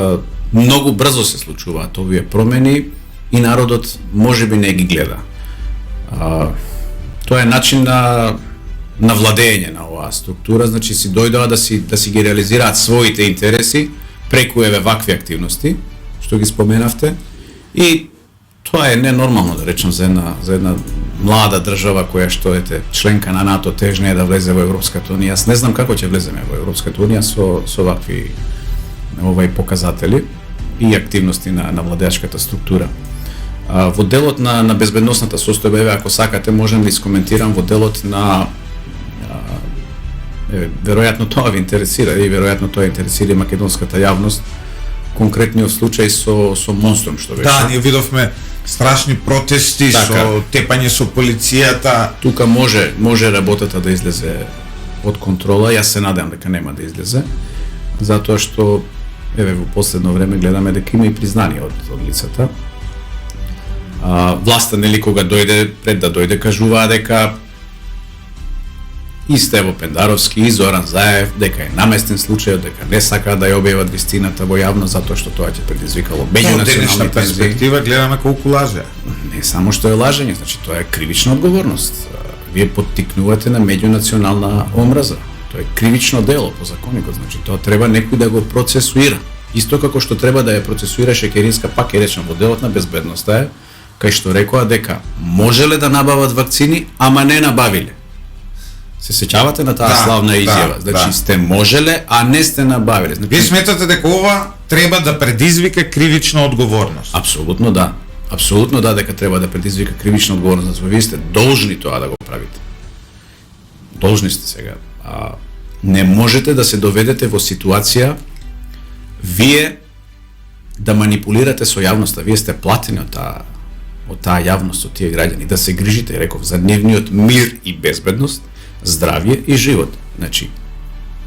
Многу брзо се случуваат овие промени и народот можеби не ги гледа. Тоа е начин на владење на оваа структура, значи си дојдоа да си ги реализираат своите интереси преку вакви активности, што ги споменавте, и тоа е ненормално, да речем, за една млада држава која што ете членка на НАТО, тежне е да влезе во Европската унија. Јас не знам како ќе влеземе во Европската унија со вакви показатели и активности на владеачката структура. Во делот на безбедносната состојба, ако сакате, можам да искоментирам во делот на веројатно тоа ви интересира и веројатно тоа интересира македонската јавност, конкретниот случај со Монструм што беше. Да, ние видовме страшни протести, така, со тепање со полицијата. Тука може работата да излезе од контрола. Јас се надевам дека нема да излезе, затоа што во последно време гледаме дека има и признание од лицата. Власта, нели, кога дојде, пред да дојде, кажуваа дека и Стево Пендаровски и Зоран Заев дека е наместен случај, дека не сакаат да ја објават вистината во јавност затоа што тоа ќе предизвикало меѓунационални тензии. Перспектива гледаме колку лаже. Не само што е лажење, значи тоа е кривична одговорност. Вие поттикнувате на меѓунационална омраза. Тоа е кривично дело по законникот, значи тоа треба некој да го процесуира. Исто како што треба да ја процесуира Шекеринска, пак е речено во делот на безбедноста, кај што рекоа дека можеле да набават вакцини, ама не набавиле. Се сеќавате на таа славна изјава? Значи сте можеле, а не сте набавиле. Значи, вие сметате дека ова треба да предизвика кривична одговорност? Апсолутно да. Апсолутно да, дека треба да предизвика кривична одговорност. Значи, вие сте должни тоа да го правите. Должни сте сега. Не можете да се доведете во ситуација вие да манипулирате со јавноста. Вие сте платени од таа јавност, од тие граѓани, да се грижите, реков, за нивниот мир и безбедност, здравје и живот. Значи,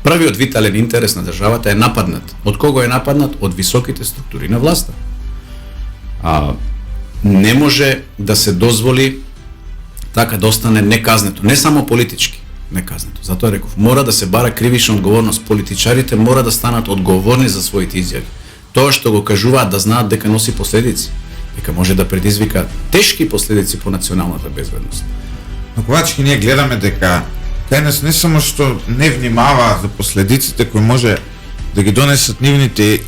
првиот витален интерес на државата е нападнат. Од кого е нападнат? Од високите структури на власта. Не може да се дозволи така да остане неказнето, не само политички, неказнето. Затоа реков, мора да се бара кривична одговорност. Политичарите мора да станат одговорни за своите изјави. Тоа што го кажуваат да знаат дека носи последици, дека може да предизвика тешки последици по националната безбедност. Но ковачки ние гледаме дека кај не само што не внимава за последиците кои може да ги донесат нивните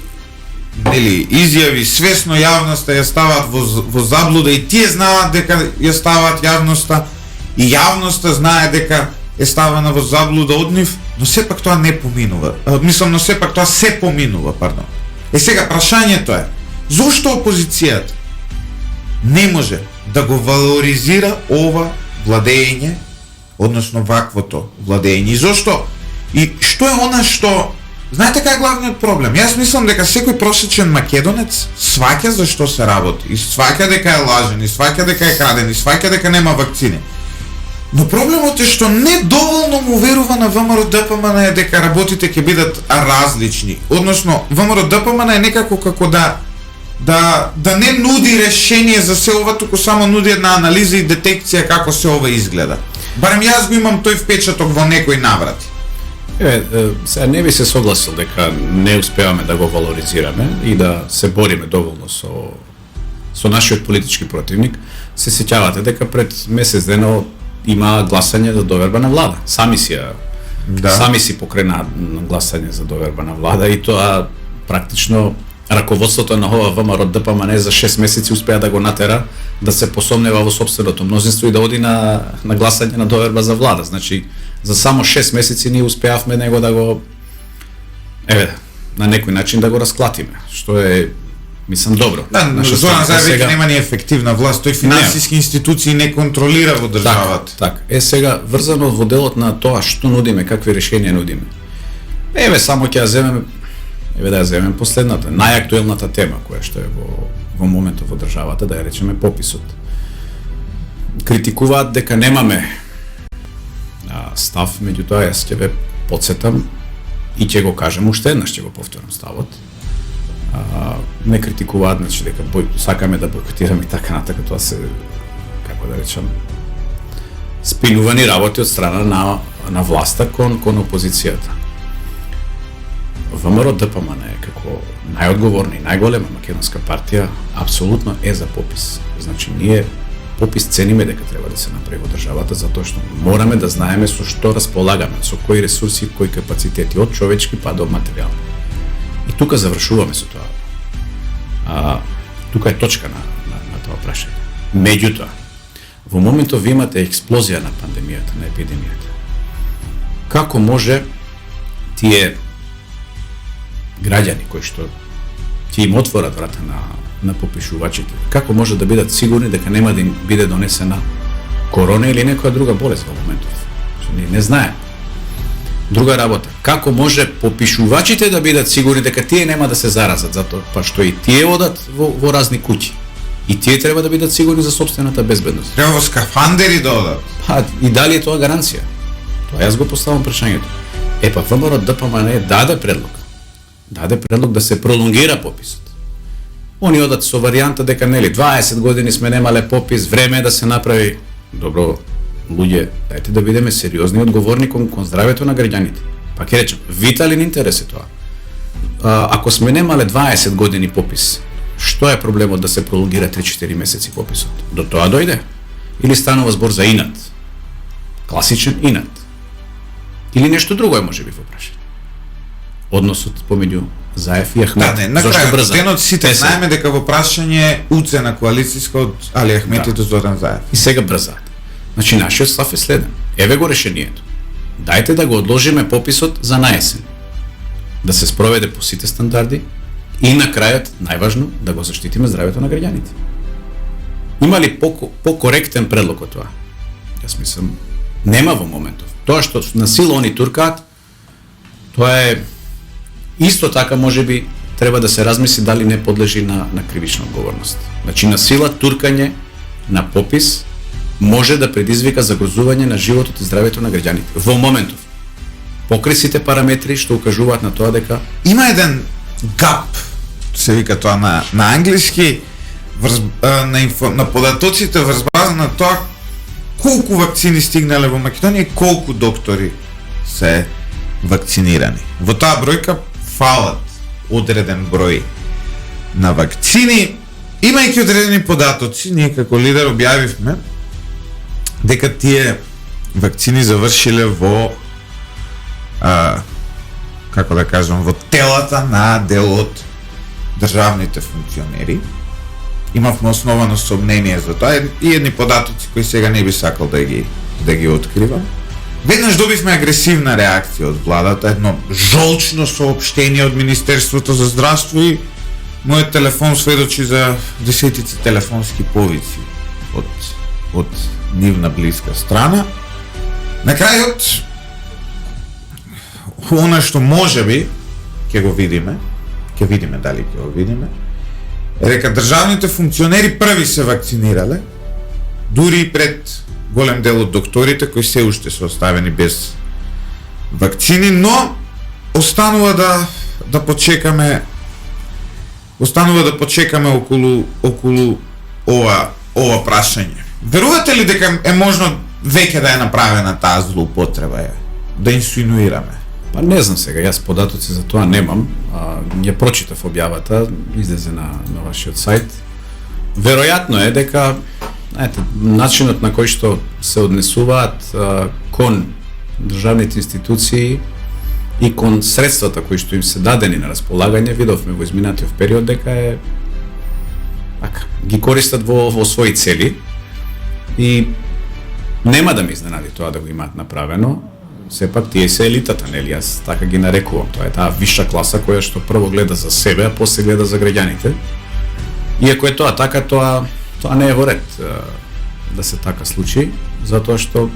изјави, свесно јавноста ја ставаат во заблуда и тие знаат дека ја ставаат јавноста и јавноста знае дека е ставена во заблуда од нив, но сепак тоа не поминува. Но сепак тоа се поминува, пардон. Сега прашањето е, зошто опозицијата не може да го валоризира ова владење, односно ваквото владење? И зошто? И што е она што... Знаете кај е главниот проблем? Јас мислам дека секој прошечен македонец сваќа за што се работи, и сваќа дека е лажен, и сваќа дека е краден, и сваќа дека нема вакцини. Но проблемот е што не доволно му верува на ВМРО ДПМН е дека работите ќе бидат различни. Односно, ВМРО ДПМН е некако како да не нуди решение за се ова, туку само нуди една анализа и детекција како се ова изгледа. Барем јас го имам тој впечаток во некој наврати. Сега не би се согласил дека не успеваме да го валоризираме и да се бориме доволно со нашиот политички противник. Се сеќавате дека пред месец дена има гласање за доверба на влада. Сами си покрена гласање за доверба на влада и тоа практично раководството на ова ВМРО ДПМН за 6 месеци успеа да го натера да се посомнева во собственото мнозинство и да оди на гласање на доверба за влада. Значи, за само 6 месеци ние успеавме него да го на некој начин да го расклатиме, што е, мислам, добро. Да, Зоран Заев веќе нема ни ефективна власт, тој финансиски институции не контролира во државата. Така. Сега врзано во делот на тоа што нудиме, какви решенија нудиме. Само ќе ја земеме, да ја земеме последната, најактуелната тема која што е во моментот во државата, да ја речеме пописот. Критикуваат дека немаме став, меѓутоа јас ќе ве потсетам и ќе го кажем уште еднаш, ќе го повторам ставот. Не критикуваат, значи дека сакаме да бойкотираме и така натака, тоа се, како да речам, спинувани работи од страна на власта кон опозицијата. ВМРО ДПМН како најодговорна и најголема македонска партија апсолутно е за попис. Значи ние попис цениме дека треба да се направи во државата, затоа што мораме да знаеме со што располагаме, со кои ресурси, кои капацитети, од човечки па до материјални. И тука завршуваме со тоа. Тука е точка на тоа прашање. Меѓутоа, во моментот ви имате експлозија на пандемијата, на епидемијата. Како може тие граѓани кои што ќе им отворат врата на попишувачите, како може да бидат сигурни дека нема да им биде донесена корона или некоја друга болест во моментот? Што ние не знаеме. Друга работа, како може попишувачите да бидат сигурни дека тие нема да се заразат, затоа па што и тие одат во разни куќи. И тие треба да бидат сигурни за собствената безбедност. Треба во скафандери да одат. И дали е тоа гаранција? Тоа јас го поставам прашањето. ВМРО ДПМН даде предлог да се пролонгира пописот. Они одат со варијанта дека 20 години сме немале попис, време е да се направи. Добро, луѓе, дајте да бидеме сериозни и одговорни кон здравјето на граѓаните. Па ќе речем, витален интерес е тоа. Ако сме немале 20 години попис, што е проблемот да се пролонгира 3-4 месеци пописот? До тоа дојде? Или станува збор за инат? Класичен инат. Или нешто друго е можеби во прашање? Односот помеѓу Заев и Ахмет. Да, на крајот денот сите знаеме дека во прашање уцена коалицијска од Али Ахмет и до Зоран Заев. И сега брзаат. Значи нашиот став е следен. Еве го решението. Дајте да го одложиме пописот за наесен. Да се спроведе по сите стандарди и на крајот, најважно, да го заштитиме здравјето на граѓаните. Има ли покоректен предлог од тоа? Јас мислам, нема во моментов. Тоа што на сила они туркаат, тоа е исто така можеби треба да се размисли дали не подлежи на кривична одговорност. Значи на сила туркање на попис може да предизвика загрозување на животот и здравјето на граѓаните. Во моментов. Покрај сите параметри што укажуваат на тоа дека има еден гап, се вика тоа на англиски, на податоците врз база на тоа колку вакцини стигнале во Македонија и колку доктори се вакцинирани. Во таа бројка фалат одреден број на вакцини, имајќи одредени податоци, ние како лидер објавивме дека тие вакцини завршиле во како да кажам, во телата на дел од државните функционери. Имавме основано сомнение за тоа и едни податоци кои сега не би сакал да ги откривам. Веднаш добивме агресивна реакција од владата, едно жолчно соопштение од Министерството за здравство и мојот телефон сведочи за десетици телефонски повици од нивна блиска страна. На крајот, она што можеби ќе видиме дали ќе го видиме, река државните функционери први се вакцинирале, дури и пред голем дел од докторите кои се уште се оставени без вакцини, но останува да почекаме околу ова прашање. Верувате ли дека е можно веќе да е направена таа злоупотреба, да инсинуираме? Па не знам сега, јас податоци за тоа немам. Ја прочитав објавата, излезе на вашиот сајт. Веројатно е дека начинот на кој што се однесуваат кон државните институции и кон средствата кои што им се дадени на располагање, видовме во изминатиот период дека е така, ги користат во своји цели и нема да ме изненади тоа да го имаат направено. Сепак тие се елитата, нели, јас така ги нарекувам. Тоа е таа висша класа која што прво гледа за себе, а после гледа за граѓаните. Иако е тоа така, тоа не е во ред да се така случи, затоа што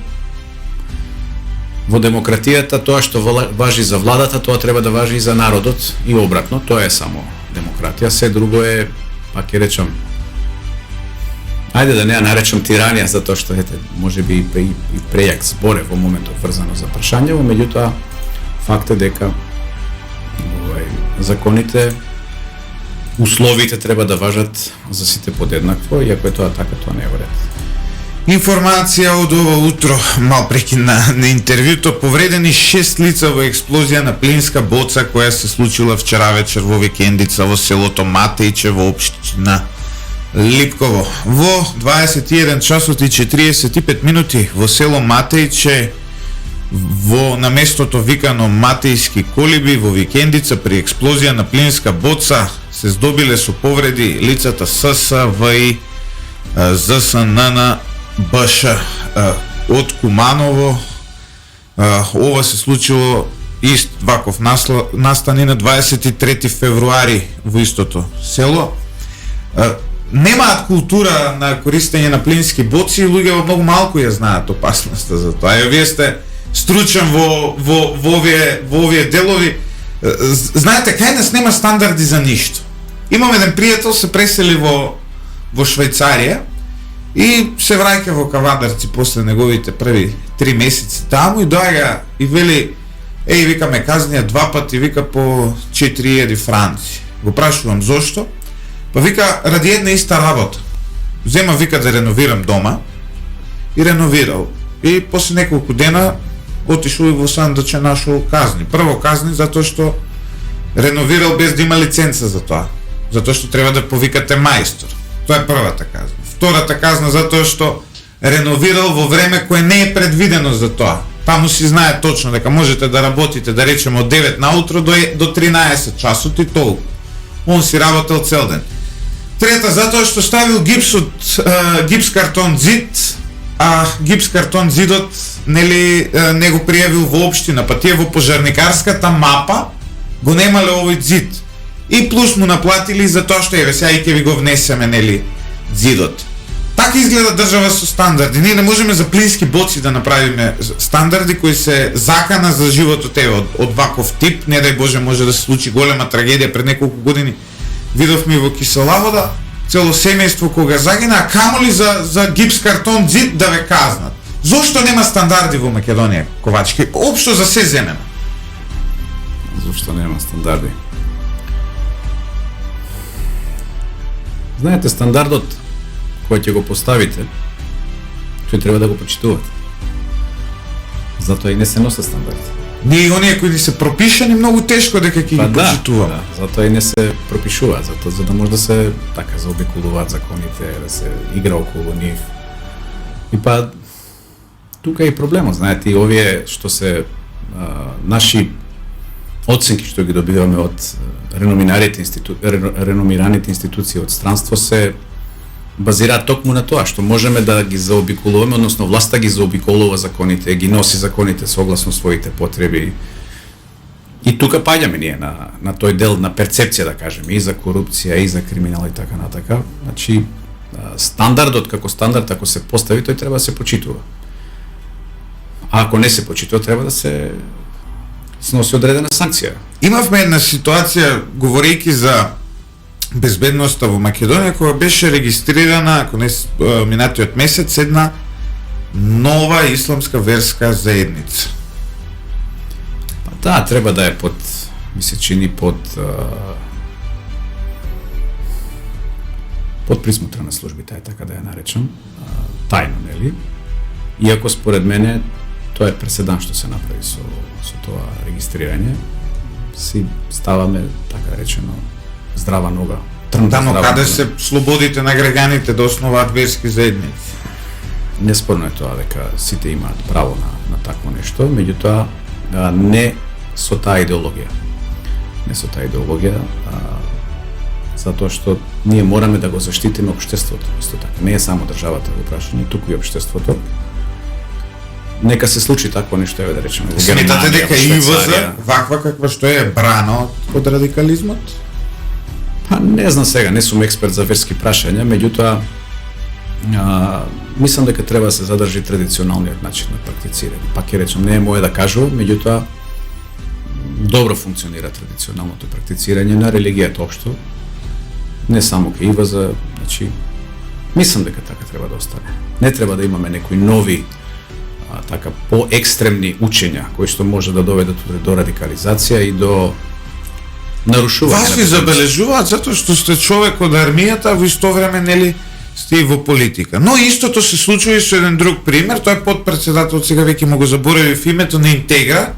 во демократијата тоа што важи за владата, тоа треба да важи и за народот и обратно, тоа е само демократија, се друго е, пак ќе речам, ајде да не ја наречам тиранија, затоа што може би и прејак збор е во моментот врзано за прашањево, меѓутоа факт е дека законите, условите треба да важат за сите подеднакво, иако е тоа така, тоа не е во ред. Информација од ова утро, мал прекин на интервјуто, повредени 6 лица во експлозија на плинска боца која се случила вчера вечер во викендица во селото Матејче во општина Липково. Во 21 часот и 45 минути во село Матејче, на местото викано Матејски колиби, во викендица при експлозија на плинска боца се здобиле со повреди лицата СС, ВИ, ЗСНН, БШ од Куманово. Ова се случило ист ваков настани на 23 февруари во истото село. Немаат култура на користење на плински боци и луѓето многу малку ја знаат опасноста за тоа. Вие сте стручен во овие делови. Знаете, кај нас нема стандарди за ништо. Имам еден пријател, се пресели во Швајцарија и се враќа во Кавадарци после неговите први 3 месеци таму и доаѓа и вели, вика, ме казнија 2 пати, вика, по 4000 франци. Го прашувам зошто? Па вика, ради една иста работа. Зема, вика, да реновирам дома и реновирал. И после неколку дена отишол и во Сандаче нашол казни. Прво казни затоа што реновирал без да има лиценца за тоа. Затоа што треба да повикате мајстор. Тоа е првата казна. Втората казна затоа што реновирал во време кое не е предвидено за тоа. Таму си знае точно дека можете да работите, да речеме, од 9 наутро до 13 часот и толку. Он си работел цел ден. Трета, затоа што ставил гипс картон зид, а гипс картон зидот нели не го пријавил во општина, па тие во пожарникарската мапа го немале овој зид. И плюс му наплатили за тоа што сега и ќе ви го внесеме нели зидот. Така изгледа држава со стандарди. Ние не можеме за плински боци да направиме стандарди кои се закана за животот од ваков тип. Не дај Боже, може да се случи голема трагедија. Пред неколку години видовме во Киселавода цело семејство кога загина, а камоли за гипс картон зид да ве казнат. Зошто нема стандарди во Македонија, Ковачки? Општо за се земено. Зошто нема стандарди? Знаете, стандардот кој ќе го поставите, тој треба да го почитувате. Затоа и не се носат стандарди. Ние и оние кои се пропишани многу тешко дека ќе ги почитуваме. Да, затоа и не се пропишуваат, за да може да се така заобиколуваат законите, да се игра околу нив. И па тука е и проблемот, знаете, и овие што се наши оценки што ги добиваме од реномираните институции од странство се базираат токму на тоа што можеме да ги заобиколуваме, односно власта ги заобиколува законите, ги носи законите согласно своите потреби. И тука паѓаме ние на тој дел на перцепција, да кажеме, и за корупција, и за криминал и така натака. Значи, стандардот како стандард, ако се постави, тој треба да се почитува. А ако не се почитува, треба да се сноси одредена санкција. Имавме една ситуација, говорејќи за безбедноста во Македонија, кога беше регистрирана, ако не минатиот месец, една нова исламска верска заедница. Па да, треба да е ми се чини под присмотра на службите, така да ја наречам, тајно, нели? Иако според мене тоа е преседан што се направи со тоа регистрирање, си ставаме, така речено, здрава нога. Да, но каде се слободите на граѓаните да основаат верски заедници? Неспорно е тоа дека сите имаат право на такво нешто, меѓутоа не со таа идеологија. Не со таа идеологија, затоа што ние мораме да го заштитиме општеството, исто така. Не е само државата во прашање, туку и општеството. Нека се случи такво нешто, еве да речеме, во Сметате Германија, дека во ИВЗ, Швајцарија. ваква каква што е брана од радикализмот? Па не знам сега, не сум експерт за верски прашања, меѓутоа мислам дека треба да се задржи традиционалниот начин на практицирање. Пак ќе речем, не е мое да кажувам, меѓутоа добро функционира традиционалното практицирање на религијата општо, не само кај ИВЗ, значи мислам дека така треба да остане. Не треба да имаме некои нови така поекстремни учења кои што може да доведат до радикализација и до нарушување. Вас ви забележуваат затоа што сте човек од армијата, во исто време нели сте и во политика. Но истото се случува и со еден друг пример, тој е подпредседател, сега веќе му го заборавив името, на Интегра,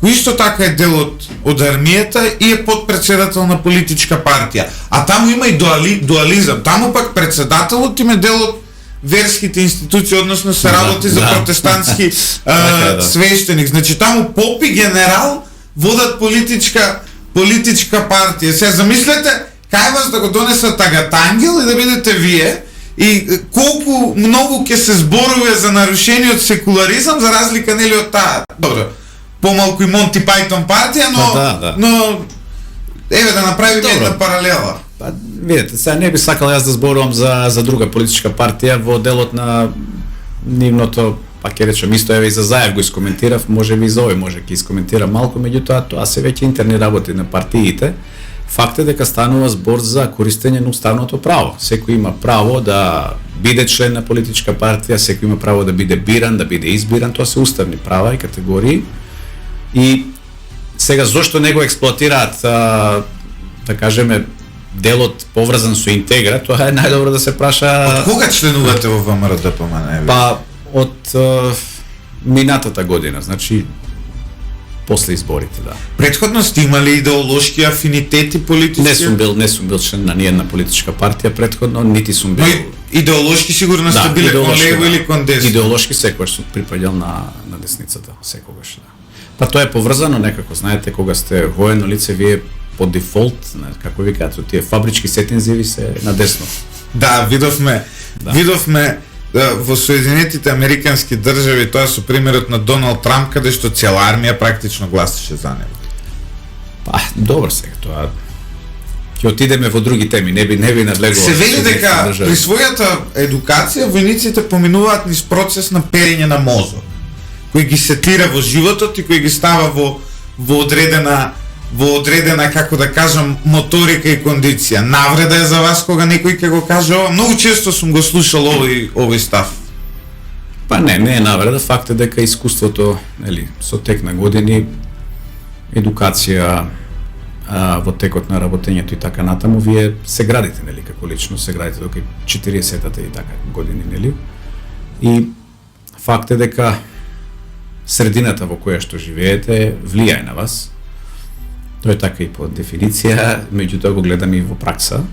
кој исто така е дел од армијата и е подпредседател на политичка партија. А таму има и дуализам. Таму пак председателот им е дел од верските институции, односно се работи за протестантски свештеник. Значи таму поп и генерал водат политичка партија. Се замислете, кај вас да го донесат Агатангел и да бидете вие, и колку многу ќе се зборува за нарушениот секуларизам, за разлика нели од таа, добро, помалку и Монти Пајтон партија, но еве да направиме една паралела. Па, видете, сега не би сакал јас да зборувам за друга политичка партија во делот на нивното, па ќе речем исто, еве и за Заев го искоментирав, може би и за овој може ќе искоментирам малку, меѓутоа тоа се веќе интерни работи на партиите. Факт е дека станува збор за користење на уставното право. Секој има право да биде член на политичка партија, секој има право да биде биран, да биде избиран, тоа се уставни права и категории. И сега зошто не го експлоатираат, да кажеме, делот поврзан со Интегра, тоа е најдобро да се праша. Од кога членувате во ВМРО-ДПМНЕ? Па од минатата година, значи после изборите, да. Предходно сте имали идеолошки афинитети политички? Не сум бил член на ниедна политичка партија предходно, нити сум бил. Но идеолошки сигурно сте биле кон лево или кон десно? Идеолошки секогаш сум припаѓал на десницата, секогаш, да. Па тоа е поврзано некако, знаете, кога сте воено лице, вие по дефолт, како ви кажат, тие фабрички сетинзиви се на десно. Да, видовме во Соединетите Американски држави, тоа со примерот на Доналд Трамп, каде што цела армија практично гласаше за него. Па, добро сега, тоа ќе отидеме во други теми, не би надлегувал. Се вели дека при својата едукација војниците поминуваат низ процес на перење на мозок, кој ги сетира во животот и кој ги става во одредена, како да кажам, моторика и кондиција. Навреда е за вас кога некој ќе го каже ова. Многу често сум го слушал овој став. Па не е навреда, факт е дека искуството, нели, со тек на години, едукација во текот на работењето и така натаму, вие се градите, нели, како лично се градите до 40-тата и така години, нели? И факт е дека средината во која што живеете влијае на вас. Тоа е така и по дефиниција, меѓутоа го гледаме и во пракса.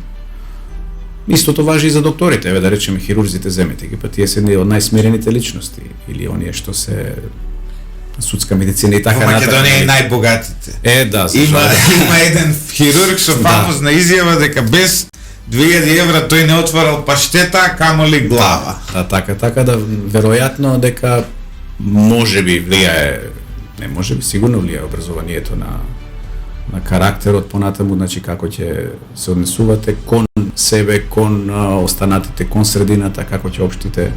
Истото важи и за докторите, еве да речеме хирурзите, земете ги, па тие се едни од најсмирените личности, или оние што се судска медицина и така натаму. Во Македонија и најбогатите. Да, има еден хирург со фамозна изјава дека без 2000 евра тој не отварал паштета, камоли глава. Да, така да веројатно дека можеби влијае, не можеби, сигурно влијае образованието на карактерот понатаму, значи како ќе се однесувате кон себе, кон останатите, кон средината, како ќе општите.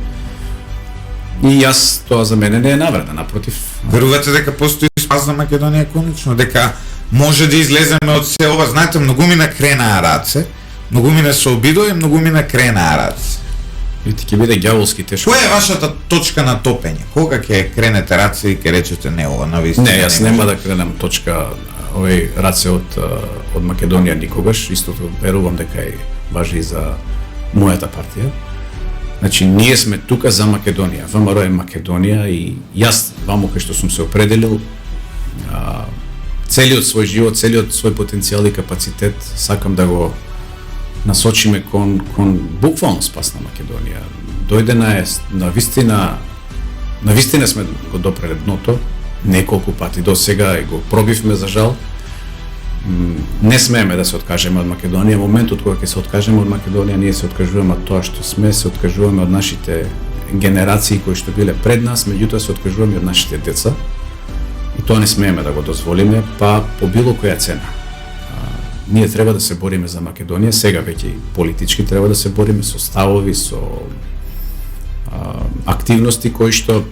И јас, тоа за мене не е навреда, напротив. Верувате дека постои спас за Македонија конечно, дека може да излеземе од се ова, знаете, многумина кренаа раце, многумина се обидува и многумина кренаа раце. Видите, ќе биде ѓаволски тешко. Која е вашата точка на топење? Кога ќе кренете раце и ќе речете не ова навистина? Не, јас нема да кренам точка овој раце од Македонија никогаш, истото верувам дека и важи и за мојата партија. Значи, ние сме тука за Македонија. ВМРО е Македонија и јас, ваму кај што сум се определил, целиот свој живот, целиот свој потенцијал и капацитет сакам да го насочиме кон буквално спас на Македонија. Дојдена е на вистина сме го допреле дното, неколку пати до сега и го пробивме за жал. не смееме да се откажеме од Македонија. Моментот кога ќе се откажеме од Македонија, ние се откажуваме од тоа што сме, се откажуваме од нашите генерации кои што биле пред нас, меѓутоа се откажуваме од нашите деца. И тоа не смееме да го дозволиме, па по било која цена. Ние треба да се бориме за Македонија, сега веќе и политички треба да се бориме со ставови, со активности кои што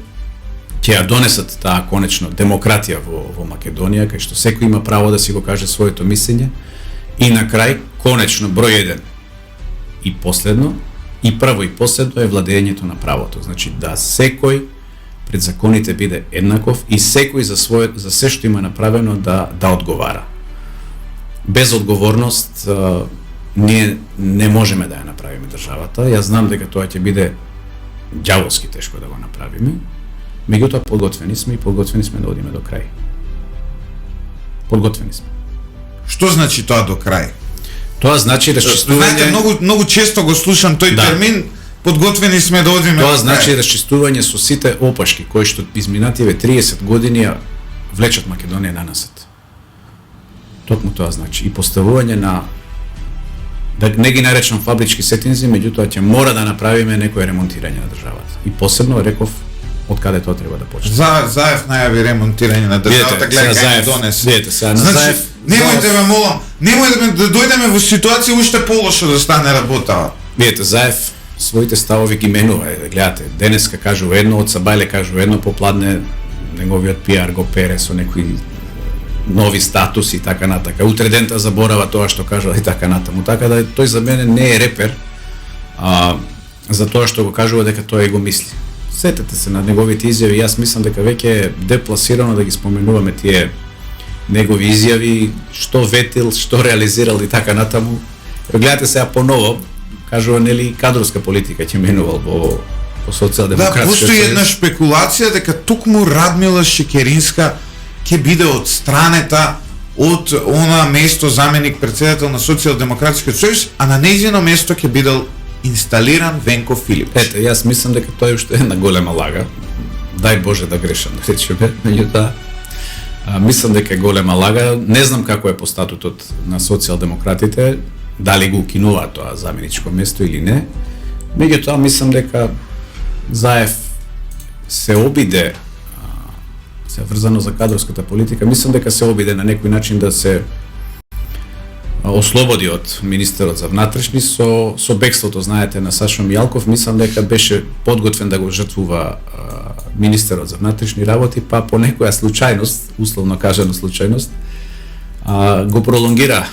ќе ја донесат таа конечно демократија во Македонија, кај што секој има право да си го каже своето мислење. И на крај, конечно, број 1 и последно, и прво и последно е владењето на правото. Значи да секој пред законите биде еднаков и секој за се што има направено да одговара. Без одговорност ние не можеме да ја направиме државата. Јас знам дека тоа ќе биде ѓаволски тешко да го направиме. Меѓутоа подготвени сме да одиме до крај. Подготвени сме. Што значи тоа до крај? Тоа значи расчистување. Знаете, многу често го слушам тој термин, подготвени сме да одиме. Тоа значи расчистување со сите опашки кои што изминативе 30 години ја влечат Македонија на насад. Токму тоа значи и поставување на, да не ги наречам фабрички сетинзи, меѓутоа ќе мора да направиме некое ремонтирање на државата. И посебно реков од каде тоа треба да почне. Заев најави ремонтирање на државата, гледај кај донесе. Видете, сега на значи, Заев. Немојте ме молам, немојте да дојдеме во ситуација уште полошо да стане работава. Видете, Заев своите ставови ги менува, гледате, денеска кажува едно, од Сабајле кажува едно, попладне неговиот пиар го пере со некои нови статуси и така натака. Утре дента заборава тоа што кажува и така натаму. Така да тој за мене не е репер, за тоа што го кажува дека тоа и го мисли. Сетете се на неговите изјави, јас мислам дека веќе е депласирано да ги споменуваме тие негови изјави, што ветил, што реализирал и така натаму. Гледате сега поново, кажува нели кадровска политика ќе менувал во социјалдемократска. Да, постои една шпекулација дека токму Радмила Шекеринска ќе биде одстранета од она место заменик председател на Социјалдемократскиот сојуз, а на нејзино место ќе бидел инсталиран Венко Филипович. Ете, јас мислам дека тоа е уште една голема лага. Дај Боже да грешам, да речеме, меѓутоа мислам дека е голема лага. Не знам како е по статутот на социјалдемократите, дали го укинуваат тоа заменичко место или не. Меѓутоа мислам дека Заев се обиде, се врзано за кадровската политика, мислам дека се обиде на некој начин да се ослободи од министерот за внатрешни со бегството, знаете, на Сашо Мијалков. Мислам дека беше подготвен да го жртвува министерот за внатрешни работи, па по некоја случајност, условно кажано случајност, го пролонгира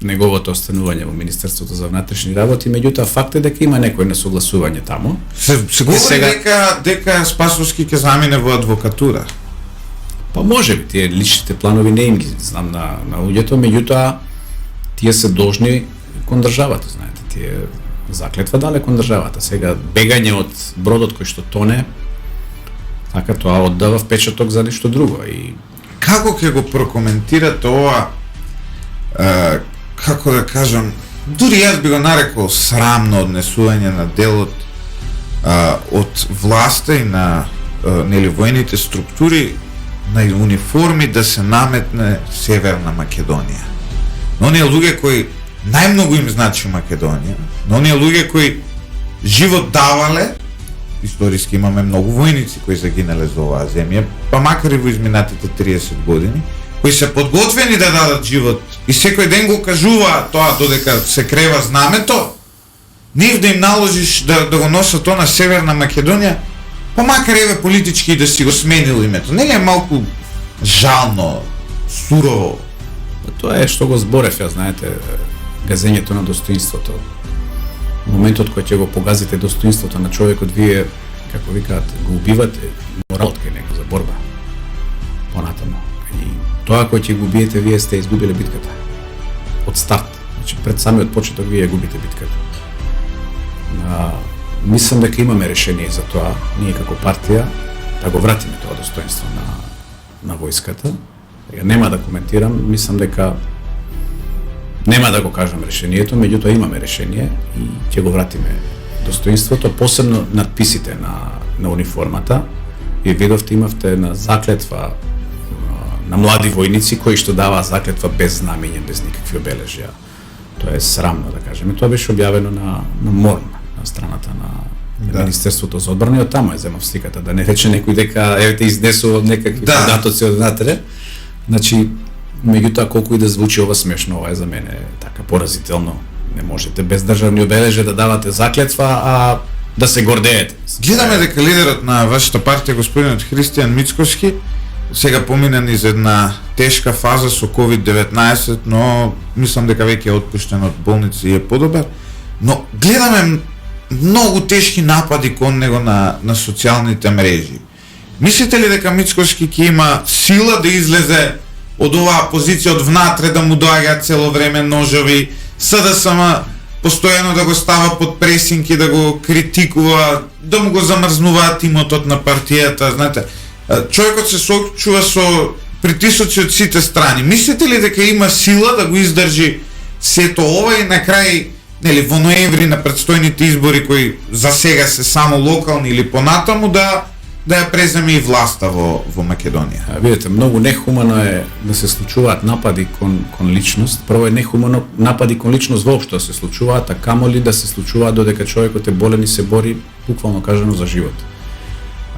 неговото останување во Министерството за внатрешни работи, меѓутоа факт е дека има некој несогласување таму. Се говори дека Спасовски ќе замине во адвокатура. Па може би, тие личните планови не им ги знам на луѓето, меѓутоа тие се должни кон државата, знаете, тие заклетва дале кон државата. Сега бегање од бродот кој што тоне, така тоа оддава впечаток за нешто друго. И како ќе го прокоментирате ова, како да кажам, дури јас би го нарекол срамно однесување на делот од власта и на нели воените структури на униформи да се наметне Северна Македонија. На оние луѓе кои најмногу им значи Македонија, на оние луѓе кои живот давале, историски имаме многу војници кои загинале за оваа земја, па макар и во изминатите 30 години, кои се подготвени да дадат живот и секој ден го кажува тоа додека се крева знамето, нив да им наложиш да го носат тоа на Северна Македонија, па макар еве политички да си го сменил името. Не е малку жално, сурово? Тоа е што го зборев, ја знаете, газењето на достоинството. Моментот кој ќе го погазите достоинството на човекот, вие, како викаат, го убивате, моралот кај него за борба. Понатаму. И тоа кој ќе го убиете, вие сте изгубиле битката. Од старт. Значи, пред самиот почеток вие губите битката. Мислам дека имаме решение за тоа, ние како партија, да го вратиме тоа достоинство на војската. Нема да коментирам, мислам дека нема да го кажам решението, меѓутоа имаме решение и ќе го вратиме достоинството, посебно надписите на униформата. И видовте, имавте на заклетва на млади војници кои што даваа заклетва без знамење, без никакви обележја. Тоа е срамно, да кажеме. Тоа беше објавено на МОРН, на страната на Министерството за одбрана, и од таму ја земав сликата, да не рече некој дека еве те изнесува некакви податоци од натре. Значи, меѓутоа колку и да звучи ова смешно, ова е за мене така поразително. Не можете без државни обележја да давате заклетва, а да се гордеете. Гледаме дека лидерот на вашата партија, господинот Христијан Мицкоски, сега помина низ една тешка фаза со COVID-19, но мислам дека веќе е отпуштен од болници и е подобар. Но гледаме многу тешки напади кон него на социјалните мрежи. Мислите ли дека Мицкоски ќе има сила да излезе од оваа позиција од внатре, да му доаѓаат цело време ножови, СДСМ постојано да го става под пресинки, да го критикува, да му го замрзнуваат имотот на партијата, знаете. Човекот се соочува со притисоци од сите страни. Мислите ли дека има сила да го издржи сето ова и на крај, нели, во ноември на предстојните избори кои за сега се само локални или понатаму да ја преземе и власта во Македонија? Видите, многу нехумано е да се случуваат напади кон личност. Прво е нехумано напади кон личност воопшто да се случуваат, а камоли да се случуваат додека човекот е болен и се бори, буквално кажано, за живот.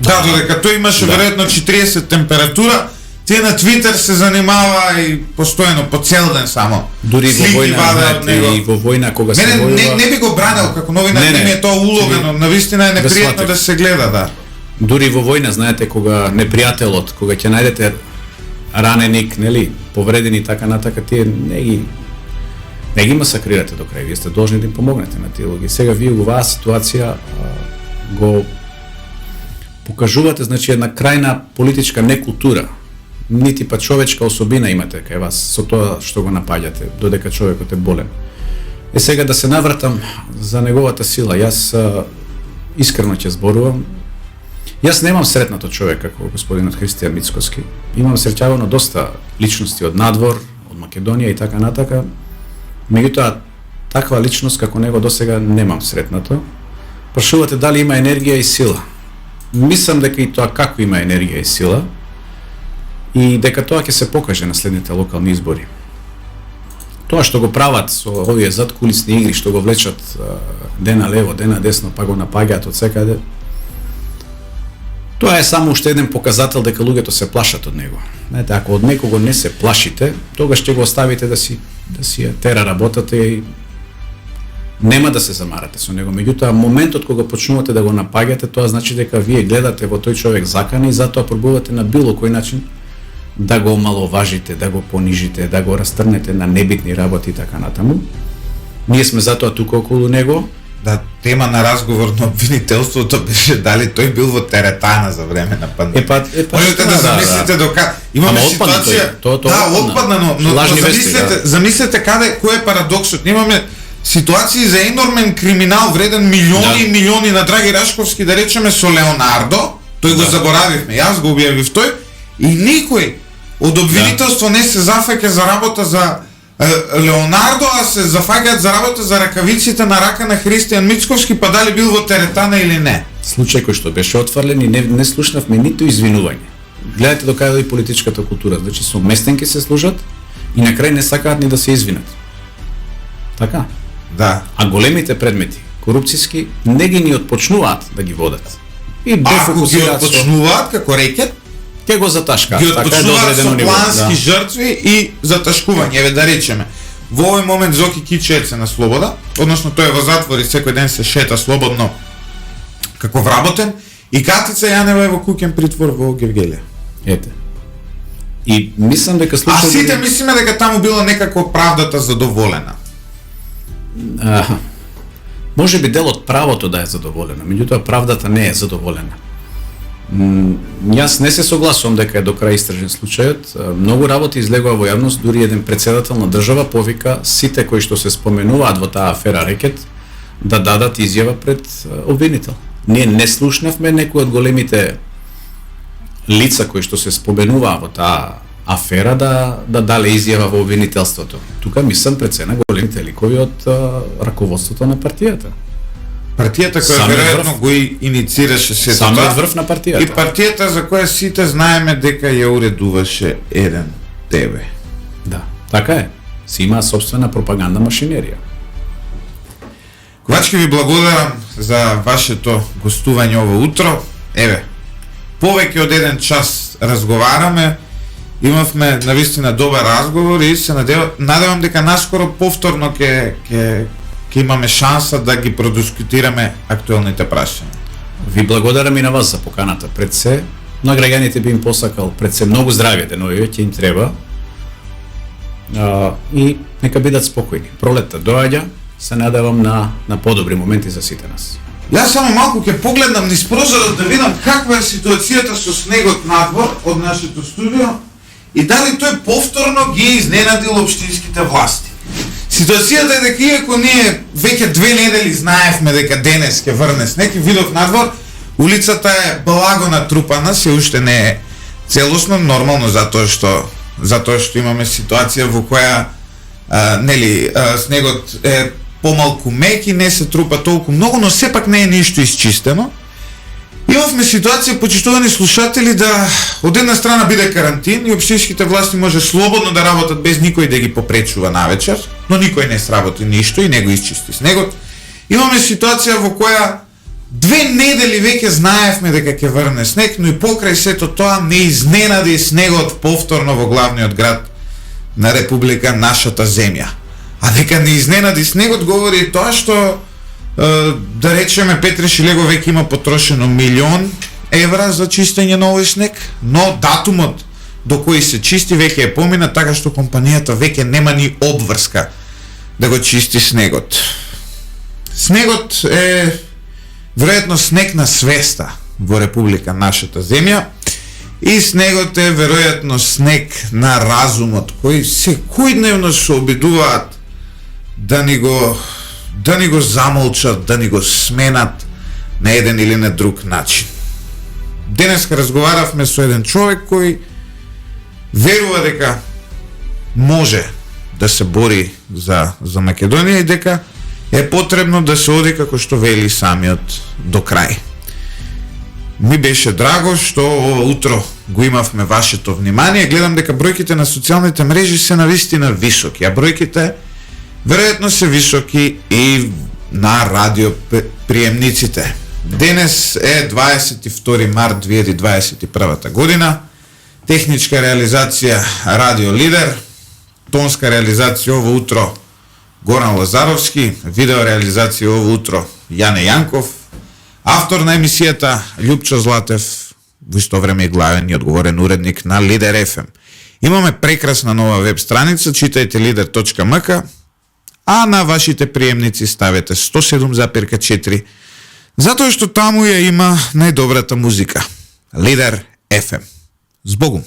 Да, додека тој имаше веројатно 40 температура, тие на Твитер се занимава и постојано по цел ден само. Дури во војна, и во војна кога се војува. Не би го бранел како новинар, не ми е тоа уловено, навистина е непријатно да се гледа, да. Дури во војна, знаете, кога непријателот, кога ќе најдете раненик, нели, повредени и така натака, тие не ги масакрирате до крај, вие сте должни да им помогнете на тие луѓе. Сега вие во оваа ситуација го покажувате, значи, една крајна политичка некултура. Нити па човечка особина имате кај вас со тоа што го напаѓате, додека човекот е болен. Сега да се навратам за неговата сила. Јас искрено ќе зборувам. Јас немам сретнато човек како господинот Христијан Мицкоски. Имам среќавано доста личности од надвор, од Македонија и така натака. Меѓутоа, таква личност како него досега немам сретнато. Прашувате дали има енергија и сила. Мислам дека и тоа како има енергија и сила и дека тоа ќе се покаже на следните локални избори. Тоа што го прават со овие заткулисни игри, што го влечат дена лево, дена десно, па го напаѓаат од секаде, тоа е само уште еден показател дека луѓето се плашат од него. Знаете, ако од некого не се плашите, тогаш ќе го оставите да си ја тера работата и нема да се замарате со него. Меѓутоа, моментот кога почнувате да го напаѓате, тоа значи дека вие гледате во тој човек закана и затоа пробувате на било кој начин да го омаловажите, да го понижите, да го растрнете на небитни работи и така натаму. Ние сме затоа тука околу него. Да, тема на разговор на обвинителството беше дали тој бил во теретана за време на пандемија. Можете да замислите дока имаме ситуација. Отпадна, но замислете каде кој е парадоксот. Имаме ситуации за енормен криминал вреден милиони и милиони на Драги Рашковски, да речеме, со Леонардо, тој го заборавивме, јас го објавив тој, и никој од обвинителство не се зафаќа за работа за Леонардо, а се зафаќаат за работа за ракавиците на рака на Христијан Мицкоски, па дали бил во теретана или не. Случај кој што беше отфрлен и не слушнавме ниту извинување. Гледате до каде и политичката култура, значи со местенки се служат и на крај не сакаат ни да се извинат. Така? Да. А големите предмети, корупцијски, не ги ни отпочнуваат да ги водат. И ако ги отпочнуваат, како рекет, ќе го заташкаат. Ги отпочнуваат со плански жртви и заташкување. Еве да речеме, во овој момент Зоки Кичиец е на слобода, односно тој е во затвор и секој ден се шета слободно како вработен, и Катица Јанева е во куќен притвор во Гевгелија. Ете. И мислам дека случајот... А сите мислиме дека таму била некако правдата задоволена. Може би дел од правото да е задоволено, меѓутоа правдата не е задоволена. Јас не се согласувам дека е до крај истражен случајот. Многу работи излегува во јавност, дури еден претседател на држава повика сите кои што се споменуваат во таа афера рекет да дадат изјава пред обвинител. Ние не слушнавме некои од големите лица кои што се споменуваа во таа афера да дале изјава во обвинителството. Тука мислам пред се на големите ликови од раководството на партијата. Партијата која Самиот веројатно врв. го иницираше сето Самиот тоа. врв на партијата. И партијата за која сите знаеме дека ја уредуваше еден тебе. Да, така е. Си има собствена пропаганда машинерија. Ковачки, ви благодарам за вашето гостување ово утро. Еве, повеќе од еден час разговараме. Имавме навистина добар разговор и се надевам дека наскоро повторно ќе имаме шанса да ги продискутираме актуелните прашања. Ви благодарам и на вас за поканата. Пред се, на граѓаните би им посакал пред се многу здравје денови, ќе им треба. И нека бидат спокојни. Пролетта доаѓа, се надевам на подобри моменти за сите нас. Јас само малку ќе погледнам низ прозорот да видам каква е ситуацијата со снегот надвор од нашето студио и дали тој повторно ги изненадил општинските власти. Ситуацијата е дека иако ние веќе 2 недели знаевме дека денес ќе врне снег и видов надвор, улицата е благо натрупана, се уште не е целосно, нормално затоа што имаме ситуација во која снегот е помалку мек и не се трупа толку многу, но сепак не е ништо исчистено. Имавме ситуација, почитувани слушатели, да од една страна биде карантин и општинските власти може слободно да работат без никој да ги попречува навечер, но никој не сработи ништо и не го исчисти снегот. Имаме ситуација во која 2 недели веќе знаевме дека ќе врне снег, но и покрај сето тоа не изненади снегот повторно во главниот град на Република, нашата земја. А дека не изненади снегот говори и тоа што да речеме Петре Шилего веќе има потрошено 1.000.000 евра за чистење на овој снег, но датумот до кој се чисти веќе е помина, така што компанијата веќе нема ни обврска да го чисти снегот. Снегот е веројатно снег на свеста во Република, нашата земја, и снегот е веројатно снег на разумот, кој секојдневно се обидуваат да ни го замолчат, да ни го сменат на еден или на друг начин. Денеска разговаравме со еден човек кој верува дека може да се бори за Македонија и дека е потребно да се оди како што вели самиот до крај. Ми беше драго што ова утро го имавме вашето внимание. Гледам дека бројките на социјалните мрежи се навистина високи, а бројките веројатно се високи и на радиоприемниците. Денес е 22 март 2021 година. Техничка реализација Радио Лидер, тонска реализација ово утро Горан Лазаровски, видео реализација ово утро Јане Јанков, автор на емисијата Љупчо Златев, во исто време и главен и одговорен уредник на Лидер ФМ. Имаме прекрасна нова веб страница, читајте lider.mk, а на вашите приемници ставете 107,4, затоа што таму ја има најдобрата музика. Лидер ФМ. Збогум!